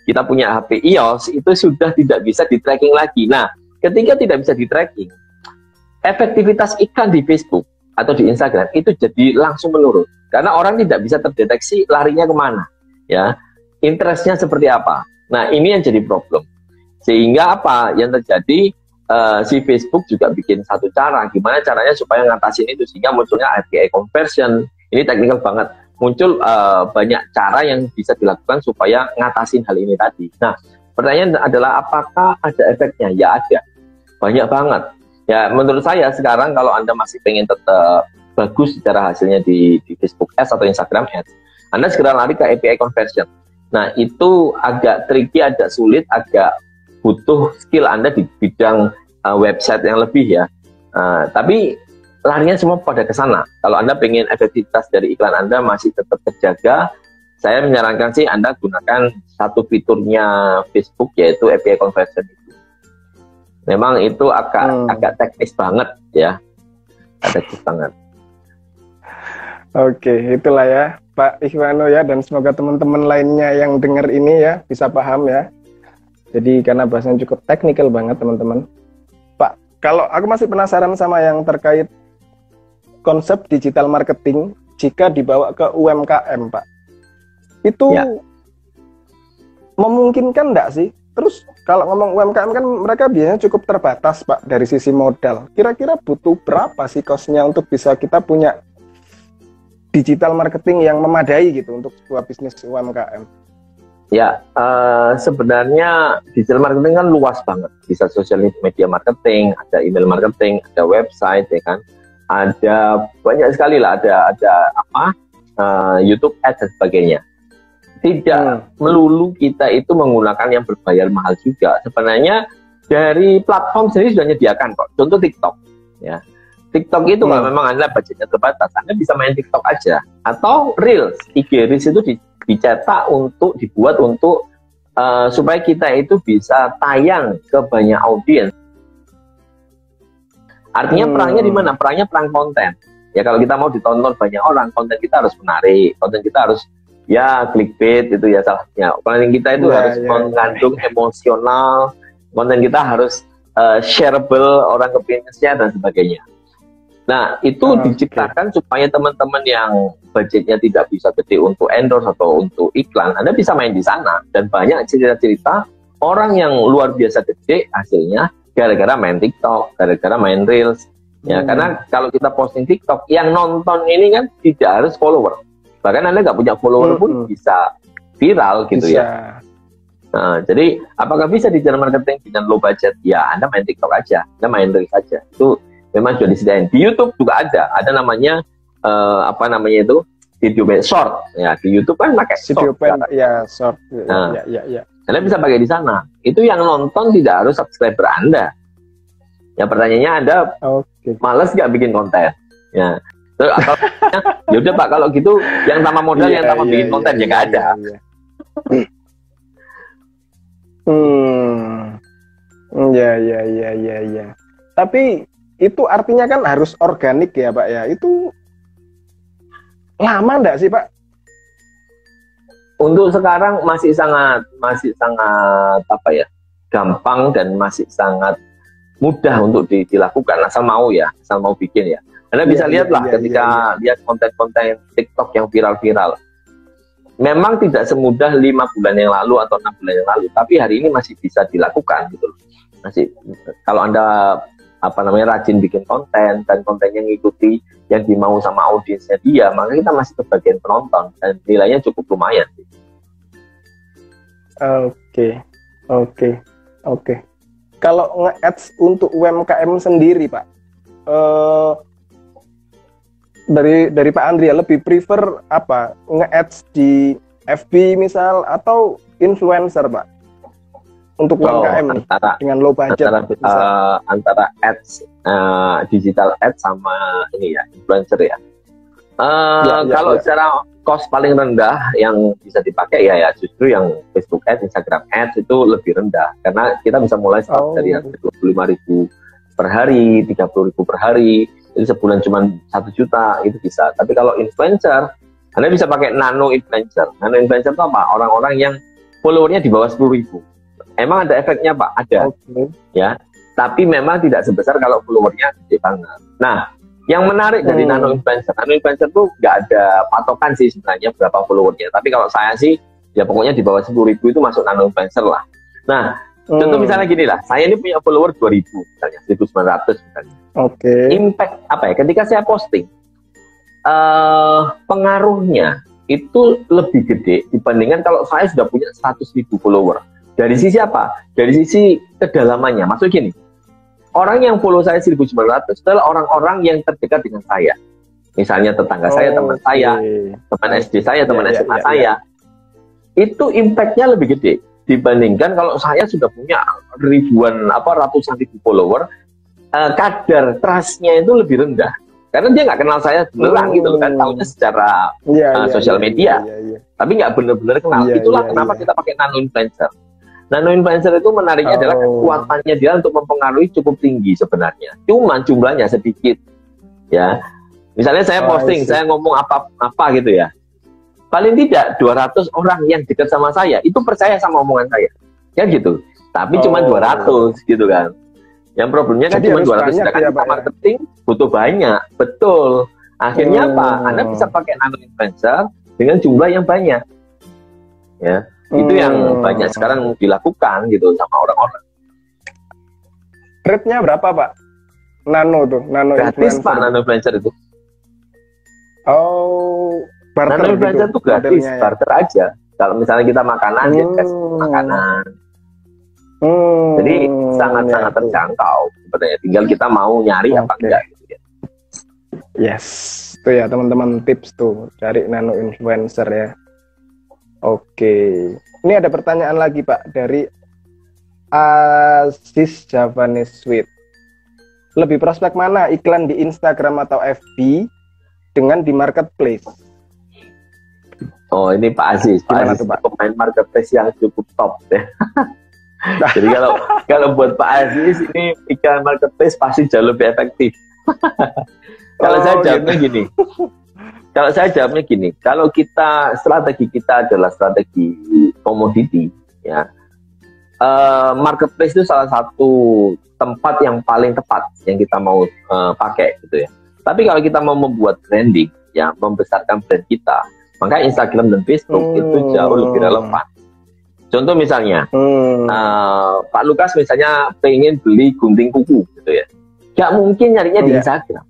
kita punya HP iOS itu sudah tidak bisa di-tracking lagi. Nah, ketika tidak bisa di-tracking, efektivitas iklan di Facebook atau di Instagram itu jadi langsung menurun karena orang tidak bisa terdeteksi larinya kemana, ya, interestnya seperti apa. Nah, ini yang jadi problem. Sehingga apa yang terjadi, si Facebook juga bikin satu cara, gimana caranya supaya ngatasin itu, sehingga munculnya API conversion. Ini teknikal banget, muncul banyak cara yang bisa dilakukan supaya ngatasin hal ini tadi. Nah, pertanyaan adalah apakah ada efeknya? Ya ada, banyak banget. Ya, menurut saya sekarang kalau Anda masih pengen tetap bagus secara hasilnya di Facebook Ads atau Instagram Ads, Anda segera lari ke API conversion. Nah, itu agak tricky, agak sulit, agak butuh skill Anda di bidang website yang lebih ya. Tapi larinya semua pada ke sana. Kalau Anda pengen efektivitas dari iklan Anda masih tetap terjaga, saya menyarankan sih Anda gunakan satu fiturnya Facebook, yaitu API conversion itu. Memang itu agak teknis banget ya, teknis banget. Oke, itulah ya Pak Ikhwano ya, dan semoga teman-teman lainnya yang dengar ini ya bisa paham ya. Jadi karena bahasanya cukup teknikal banget teman-teman. Pak, kalau aku masih penasaran sama yang terkait konsep digital marketing jika dibawa ke UMKM Pak, itu memungkinkan enggak sih? Terus kalau ngomong UMKM kan mereka biasanya cukup terbatas Pak dari sisi modal. Kira-kira butuh berapa sih cost-nya untuk bisa kita punya digital marketing yang memadai gitu untuk sebuah bisnis UMKM? Ya, sebenarnya digital marketing kan luas banget. Bisa social media marketing, ada email marketing, ada website ya kan. Ada banyak sekali lah, ada YouTube Ads dan sebagainya. Tidak melulu kita itu menggunakan yang berbayar mahal juga. Sebenarnya dari platform sendiri sudah menyediakan kok. Contoh TikTok, ya. TikTok itu kalau memang Anda budgetnya terbatas, Anda bisa main TikTok aja. Atau Reels, IG Reels itu dicetak dibuat untuk supaya kita itu bisa tayang ke banyak audiens. Artinya perangnya di mana? Perangnya perang konten. Ya kalau kita mau ditonton banyak orang, konten kita harus menarik, konten kita harus Ya, clickbait itu ya salahnya. Konten kita itu harus mengandung emosional, konten kita harus shareable, orang kepingin share dan sebagainya. Nah, itu diciptakan supaya teman-teman yang budgetnya tidak bisa gede untuk endorse atau untuk iklan, Anda bisa main di sana. Dan banyak cerita-cerita orang yang luar biasa gede hasilnya gara-gara main TikTok, gara-gara main Reels. Ya, karena kalau kita posting TikTok, yang nonton ini kan tidak harus follower. Bahkan Anda nggak punya follower pun bisa viral gitu ya. Nah, jadi apakah bisa di channel marketing dengan low budget? Ya, Anda main TikTok aja, Anda main Reels aja. Itu memang sudah disediain. Di YouTube juga ada namanya apa namanya itu video short. Ya, di YouTube kan pakai short. Short. Nah, Anda bisa pakai di sana. Itu yang nonton tidak harus subscriber Anda. Ya, pertanyaannya Anda malas nggak bikin konten? Ya. Terus atau ya udah Pak, kalau gitu yang tambah modal, yang tambah bikin konten ya nggak ada. Ya. Tapi itu artinya kan harus organik ya Pak ya. Itu lama enggak sih Pak? Untuk sekarang masih sangat apa ya, gampang dan masih sangat mudah untuk dilakukan asal mau bikin ya. Anda bisa lihatlah ketika lihat konten-konten TikTok yang viral-viral. Memang tidak semudah 5 bulan yang lalu atau 6 bulan yang lalu, tapi hari ini masih bisa dilakukan gitu loh. Masih, kalau Anda rajin bikin konten dan kontennya ngikuti yang dimau sama audiensnya dia, maka kita masih kebagian penonton dan nilainya cukup lumayan. Oke. Kalau nge-ads untuk UMKM sendiri Pak, dari Pak Andri lebih prefer apa? Nge-ads di FB misal atau influencer Pak? Untuk UMKM dengan low budget antara ads digital ads sama ini ya influencer ya. Kalau secara cost paling rendah yang bisa dipakai ya justru yang Facebook Ads, Instagram Ads itu lebih rendah karena kita bisa mulai start dari 25.000 per hari, 30.000 per hari, jadi sebulan cuma 1 juta itu bisa. Tapi kalau influencer, Anda bisa pakai nano influencer. Nano influencer itu apa? Orang-orang yang followernya di bawah 10.000. Emang ada efeknya Pak? Ada. Ya. Tapi memang tidak sebesar kalau followernya gede banget. Nah, yang menarik dari nano influencer itu nggak ada patokan sih sebenarnya berapa followernya. Tapi kalau saya sih, ya pokoknya di bawah 10.000 itu masuk nano influencer lah. Nah, contoh misalnya gini lah, saya ini punya follower 2.000 misalnya, 1.900 misalnya. Impact apa ya? Ketika saya posting, pengaruhnya itu lebih gede dibandingkan kalau saya sudah punya 100.000 follower. Dari sisi apa? Dari sisi kedalamannya. Maksudnya gini, orang yang follow saya 1.900 adalah orang-orang yang terdekat dengan saya. Misalnya tetangga saya, teman saya, teman SD saya, teman SMA saya. Itu impact-nya lebih gede dibandingkan kalau saya sudah punya ratusan ribu follower, kadar trust-nya itu lebih rendah. Karena dia nggak kenal saya beneran gitu loh kan, tahunya secara sosial media. Tapi nggak bener-bener kenal. Itulah kenapa kita pakai nano influencer. Nano influencer itu menariknya adalah kekuatannya dia untuk mempengaruhi cukup tinggi sebenarnya. Cuman jumlahnya sedikit. Ya. Misalnya saya posting, saya ngomong apa gitu ya. Paling tidak 200 orang yang dekat sama saya itu percaya sama omongan saya. Ya gitu. Tapi cuma 200 gitu kan. Yang problemnya kan cuma 200, sedangkan kita marketing butuh banyak. Betul. Akhirnya apa? Anda bisa pakai nano influencer dengan jumlah yang banyak. Ya. Itu yang banyak sekarang dilakukan gitu sama orang-orang. Rate-nya berapa Pak? Nano gratis influencer. Pak, nano influencer itu. Nano influencer itu gratis, barter aja. Kalau misalnya kita makanan, ya kasih makanan. Jadi sangat-sangat terjangkau sebenarnya. Tinggal kita mau nyari apa enggak gitu ya. Yes, tuh ya teman-teman, tips tuh cari nano influencer ya. Oke, ini ada pertanyaan lagi Pak dari Aziz Javanese Sweet. Lebih prospek mana, iklan di Instagram atau FB dengan di marketplace? Oh, ini Pak Aziz. Pak Aziz pemain marketplace yang cukup top ya. Jadi kalau buat Pak Aziz ini iklan marketplace pasti jauh lebih efektif. Kalau saya jawabnya gini, Kalau saya jawabnya gini, kalau strategi kita adalah strategi komoditi, ya, marketplace itu salah satu tempat yang paling tepat yang kita mau pakai gitu ya. Tapi kalau kita mau membuat branding, ya, membesarkan brand kita, maka Instagram dan Facebook itu jauh lebih relevan. Contoh misalnya, Pak Lukas misalnya pengen beli gunting kuku gitu ya, nggak mungkin nyarinya di Instagram,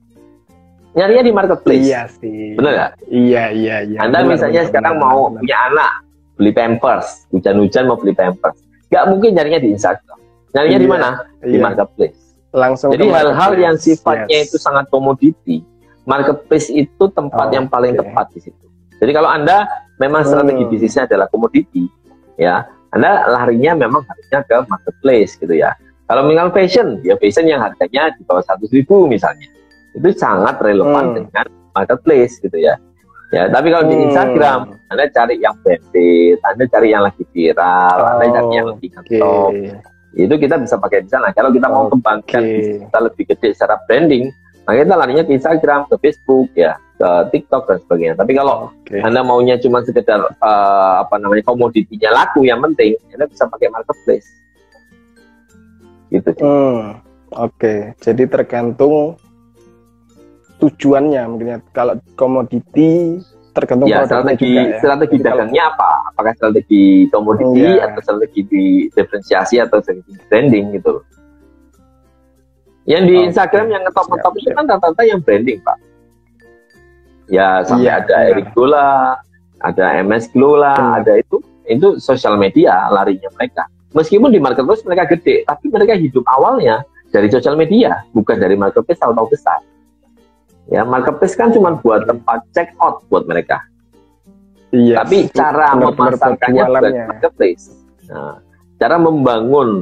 nyarinya di marketplace. Iya sih. Benar nggak? Iya. Anda misalnya sekarang mau punya anak, beli pampers, hujan-hujan mau beli pampers, nggak mungkin nyarinya di Instagram. Nyarinya di mana? Di marketplace. Langsung. Jadi hal-hal yang sifatnya itu sangat komoditi, marketplace itu tempat yang paling tepat di situ. Jadi kalau Anda memang strategi bisnisnya adalah komoditi, ya, Anda larinya memang harusnya ke marketplace gitu ya. Kalau misalnya fashion, ya fashion yang harganya di bawah 100.000 misalnya, itu sangat relevan dengan marketplace gitu ya. Ya, tapi kalau di Instagram, Anda cari yang branded, Anda cari yang lagi viral, Anda cari yang lagi ngetop, itu kita bisa pakai di sana. Kalau kita mau kembangkan kita lebih gede secara branding, maka kita larinya ke Instagram, ke Facebook, ya, ke TikTok dan sebagainya. Tapi kalau Anda maunya cuma sekedar komoditinya laku, yang penting Anda bisa pakai marketplace. Gitu. Jadi tergantung tujuannya mungkin ya. Kalau komoditi tergantung strategi dagangnya apa? Apakah strategi komoditi atau strategi di diferensiasi atau strategi branding gitu. Yang di Instagram yang ngetop-ngetop itu kan rata-rata yang branding, Pak. Ya, sampai ada Eric Gola, ada MS Glola, ada itu sosial media larinya mereka. Meskipun di marketplace mereka gede, tapi mereka hidup awalnya dari sosial media, bukan dari marketplace tahu-tahu besar. Ya, marketplace kan cuma buat tempat check out buat mereka. Tapi cara memasarkannya bukan marketplace. Nah, cara membangun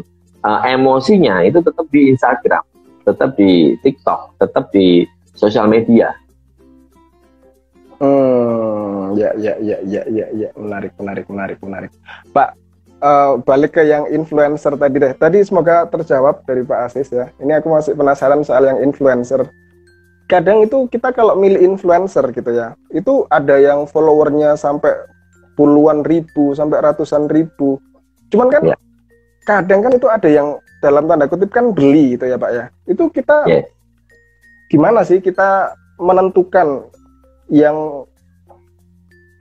emosinya itu tetap di Instagram, tetap di TikTok, tetap di sosial media. Menarik. Pak, balik ke yang influencer tadi deh. Tadi semoga terjawab dari Pak Asis ya. Ini aku masih penasaran soal yang influencer. Kadang itu kita kalau milih influencer gitu ya, itu ada yang followernya sampai puluhan ribu, sampai ratusan ribu. Cuman kan kadang kan itu ada yang dalam tanda kutip kan beli gitu ya Pak ya. Itu kita gimana sih kita menentukan yang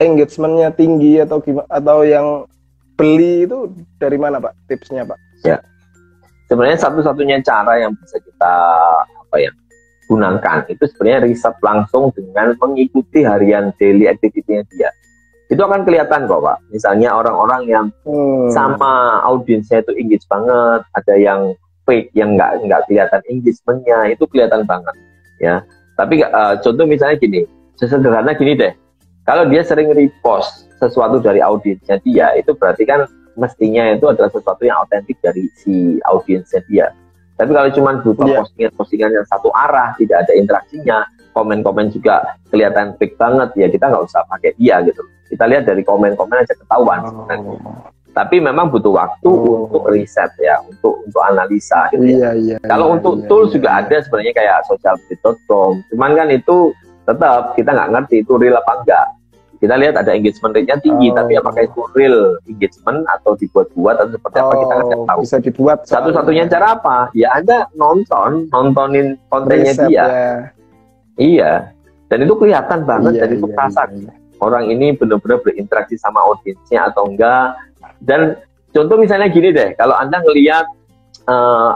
engagementnya tinggi atau yang beli itu dari mana Pak tipsnya Pak? Ya, sebenarnya satu-satunya cara yang bisa kita gunakan itu sebenarnya riset langsung dengan mengikuti harian daily activity-nya dia. Itu akan kelihatan kok Pak. Misalnya orang-orang yang sama audiensnya itu engage banget, ada yang fake yang nggak kelihatan engagement-nya, itu kelihatan banget ya. Tapi contoh misalnya gini, sesederhana gini deh. Kalau dia sering repost sesuatu dari audiensnya dia, itu berarti kan mestinya itu adalah sesuatu yang autentik dari si audiensnya dia. Tapi kalau cuma butuh postingan yang satu arah, tidak ada interaksinya, komen-komen juga kelihatan fake banget, ya kita nggak usah pakai dia gitu. Kita lihat dari komen-komen aja ketahuan sebenarnya. Tapi memang butuh waktu untuk riset ya, untuk analisa gitu ya. Kalau untuk tools juga ada sebenarnya kayak socialbit.com. Cuman kan itu tetap kita nggak ngerti itu real apa enggak. Kita lihat ada engagement rate-nya tinggi, tapi apakah itu real engagement atau dibuat-buat atau seperti apa kita nggak tahu. Bisa dibuat. Satu-satunya cara apa? Ya Anda nontonin kontennya dia. Ya. Iya. Dan itu kelihatan banget, dan itu terasa. Orang ini benar-benar berinteraksi sama audiensnya atau enggak. Dan contoh misalnya gini deh, kalau Anda ngelihat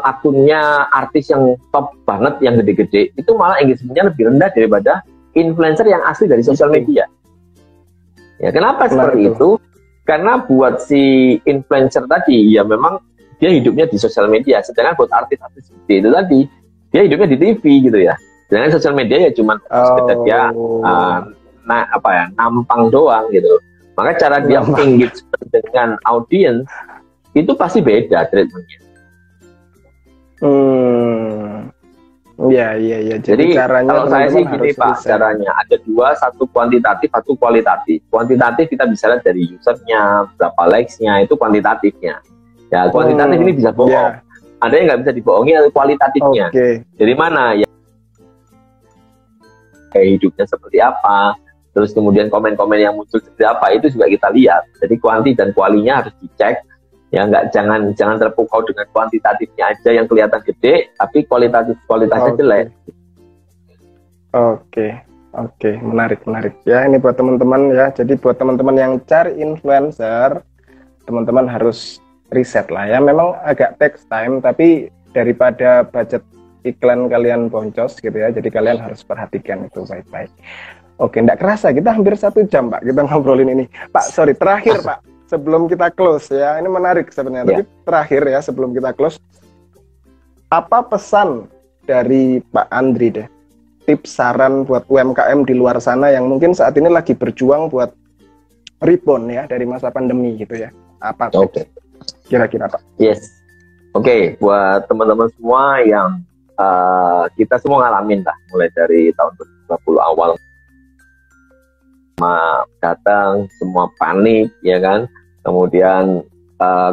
akunnya artis yang top banget, yang gede-gede, itu malah engagement-nya lebih rendah daripada influencer yang asli dari sosial media. Ya, kenapa seperti itu? Karena buat si influencer tadi, ya memang dia hidupnya di sosial media. Sedangkan buat artis-artis gede itu tadi, dia hidupnya di TV gitu ya. Sedangkan sosial media ya cuma sekedar dia nampang doang gitu. Maka cara dia engage dengan audiens itu pasti beda treatmentnya. Iya. Jadi caranya, kalau saya sih gini Pak, caranya ada dua, satu kuantitatif, satu kualitatif. Kuantitatif kita bisa lihat dari usernya, berapa likes-nya, itu kuantitatifnya. Ya, kuantitatif ini bisa bohong. Ada yang nggak bisa dibohongi, ada kualitatifnya. Dari mana? Ya, gaya hidupnya seperti apa, terus kemudian komen-komen yang muncul seperti apa, itu juga kita lihat. Jadi kuanti dan kualinya harus dicek, ya jangan terpukau dengan kuantitatifnya aja yang kelihatan gede, tapi kualitasnya jelek. Oke, menarik ya. Ini buat teman-teman ya. Jadi buat teman-teman yang cari influencer, teman-teman harus riset lah ya. Memang agak takes time, tapi daripada budget iklan kalian boncos gitu ya. Jadi kalian harus perhatikan itu baik-baik. Oke, enggak kerasa kita hampir 1 jam Pak kita ngobrolin ini. Pak, sorry, terakhir Pak, sebelum kita close ya. Ini menarik sebenarnya. Tapi terakhir ya sebelum kita close, apa pesan dari Pak Andri deh? Tips saran buat UMKM di luar sana yang mungkin saat ini lagi berjuang buat rebound ya dari masa pandemi gitu ya. Apa kira-kira Pak? Yes. Oke, buat teman-teman semua yang kita semua ngalamin lah, mulai dari tahun 2020 awal datang, semua panik ya kan. Kemudian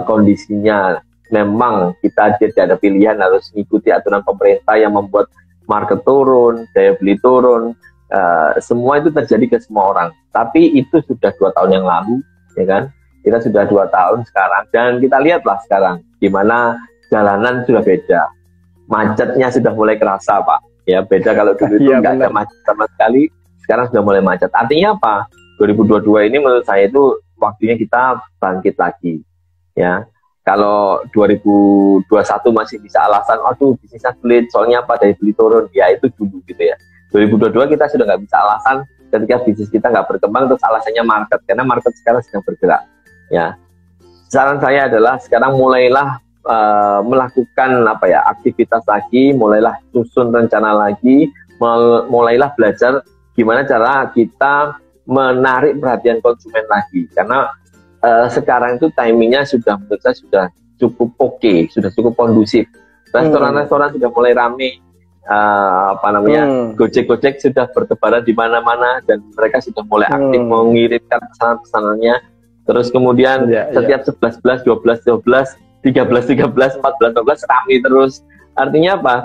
kondisinya memang kita tidak ada pilihan, harus mengikuti aturan pemerintah yang membuat market turun, daya beli turun, semua itu terjadi ke semua orang. Tapi itu sudah 2 tahun yang lalu, ya kan? Kita sudah 2 tahun sekarang, dan kita lihatlah sekarang gimana jalanan sudah beda, macetnya sudah mulai kerasa Pak. Ya beda kalau dulu itu nggak ada macet sama sekali, sekarang sudah mulai macet. Artinya apa? 2022 ini menurut saya itu waktunya kita bangkit lagi, ya. Kalau 2021 masih bisa alasan, aduh bisnisnya sulit, soalnya apa, daya beli turun, ya itu dulu gitu ya. 2022 kita sudah nggak bisa alasan ketika bisnis kita nggak berkembang, terus alasannya market, karena market sekarang sedang bergerak. Ya, saran saya adalah sekarang mulailah melakukan aktivitas lagi, mulailah susun rencana lagi, mulailah belajar gimana cara kita menarik perhatian konsumen lagi, karena sekarang itu timingnya sudah menurut saya sudah cukup oke, sudah cukup kondusif. Restoran-restoran sudah mulai ramai, Gojek sudah bertebaran di mana-mana dan mereka sudah mulai aktif mengirimkan pesanan-pesanannya. Terus kemudian setiap 11, 12, 13, 14, 12 ramai terus. Artinya apa?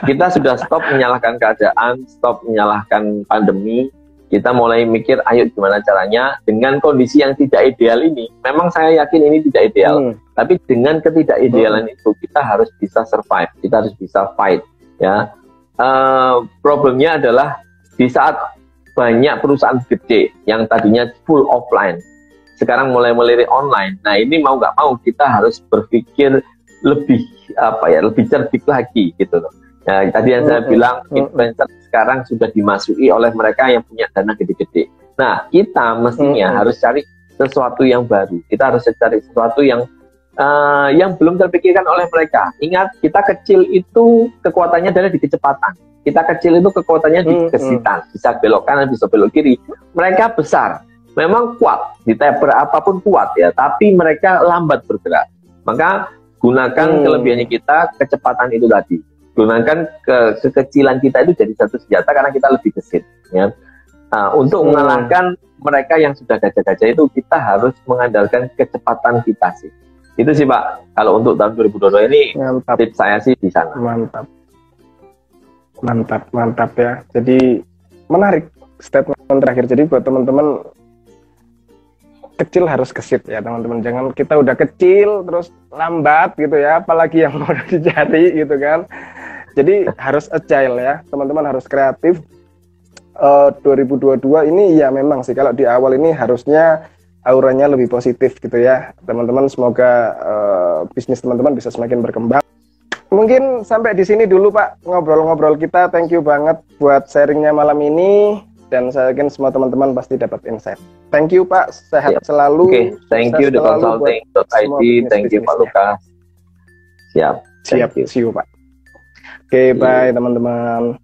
Kita sudah stop menyalahkan keadaan, stop menyalahkan pandemi. Kita mulai mikir, ayo gimana caranya dengan kondisi yang tidak ideal ini. Memang saya yakin ini tidak ideal, tapi dengan ketidakidealan itu kita harus bisa survive, kita harus bisa fight. Ya, problemnya adalah di saat banyak perusahaan gede yang tadinya full offline, sekarang mulai melirik online. Nah ini mau nggak mau kita harus berpikir lebih lebih cerdik lagi gitu loh. Ya, tadi yang saya bilang influencer sekarang sudah dimasuki oleh mereka yang punya dana gede-gede. Nah, kita mestinya harus cari sesuatu yang baru. Kita harus cari sesuatu yang belum terpikirkan oleh mereka. Ingat, kita kecil itu kekuatannya adalah di kecepatan. Kita kecil itu kekuatannya di kesitan. Bisa belok kanan, bisa belok kiri. Mereka besar, memang kuat. Di taper apapun kuat ya, tapi mereka lambat bergerak. Maka gunakan kelebihannya kita, kecepatan itu tadi. Gunakan kekecilan kita itu jadi satu senjata karena kita lebih gesit ya. Untuk mengalahkan mereka yang sudah gajah-gajah itu, kita harus mengandalkan kecepatan kita sih. Itu sih Pak, kalau untuk tahun 2022 ini tips saya sih di sana. Mantap ya. Jadi menarik statement terakhir. Jadi buat teman-teman, kecil harus gesit ya teman-teman. Jangan kita udah kecil terus lambat gitu ya, apalagi yang mau dicari gitu kan. Jadi harus agile ya, teman-teman harus kreatif. 2022 ini ya memang sih kalau di awal ini harusnya auranya lebih positif gitu ya. Teman-teman semoga bisnis teman-teman bisa semakin berkembang. Mungkin sampai di sini dulu Pak ngobrol-ngobrol kita. Thank you banget buat sharingnya malam ini, dan saya yakin semua teman-teman pasti dapat insight. Thank you Pak, sehat selalu. Okay. Thank you The Consulting.id. Thank you Pak Lukas. Siap. See you Pak. Oke, bye teman-teman.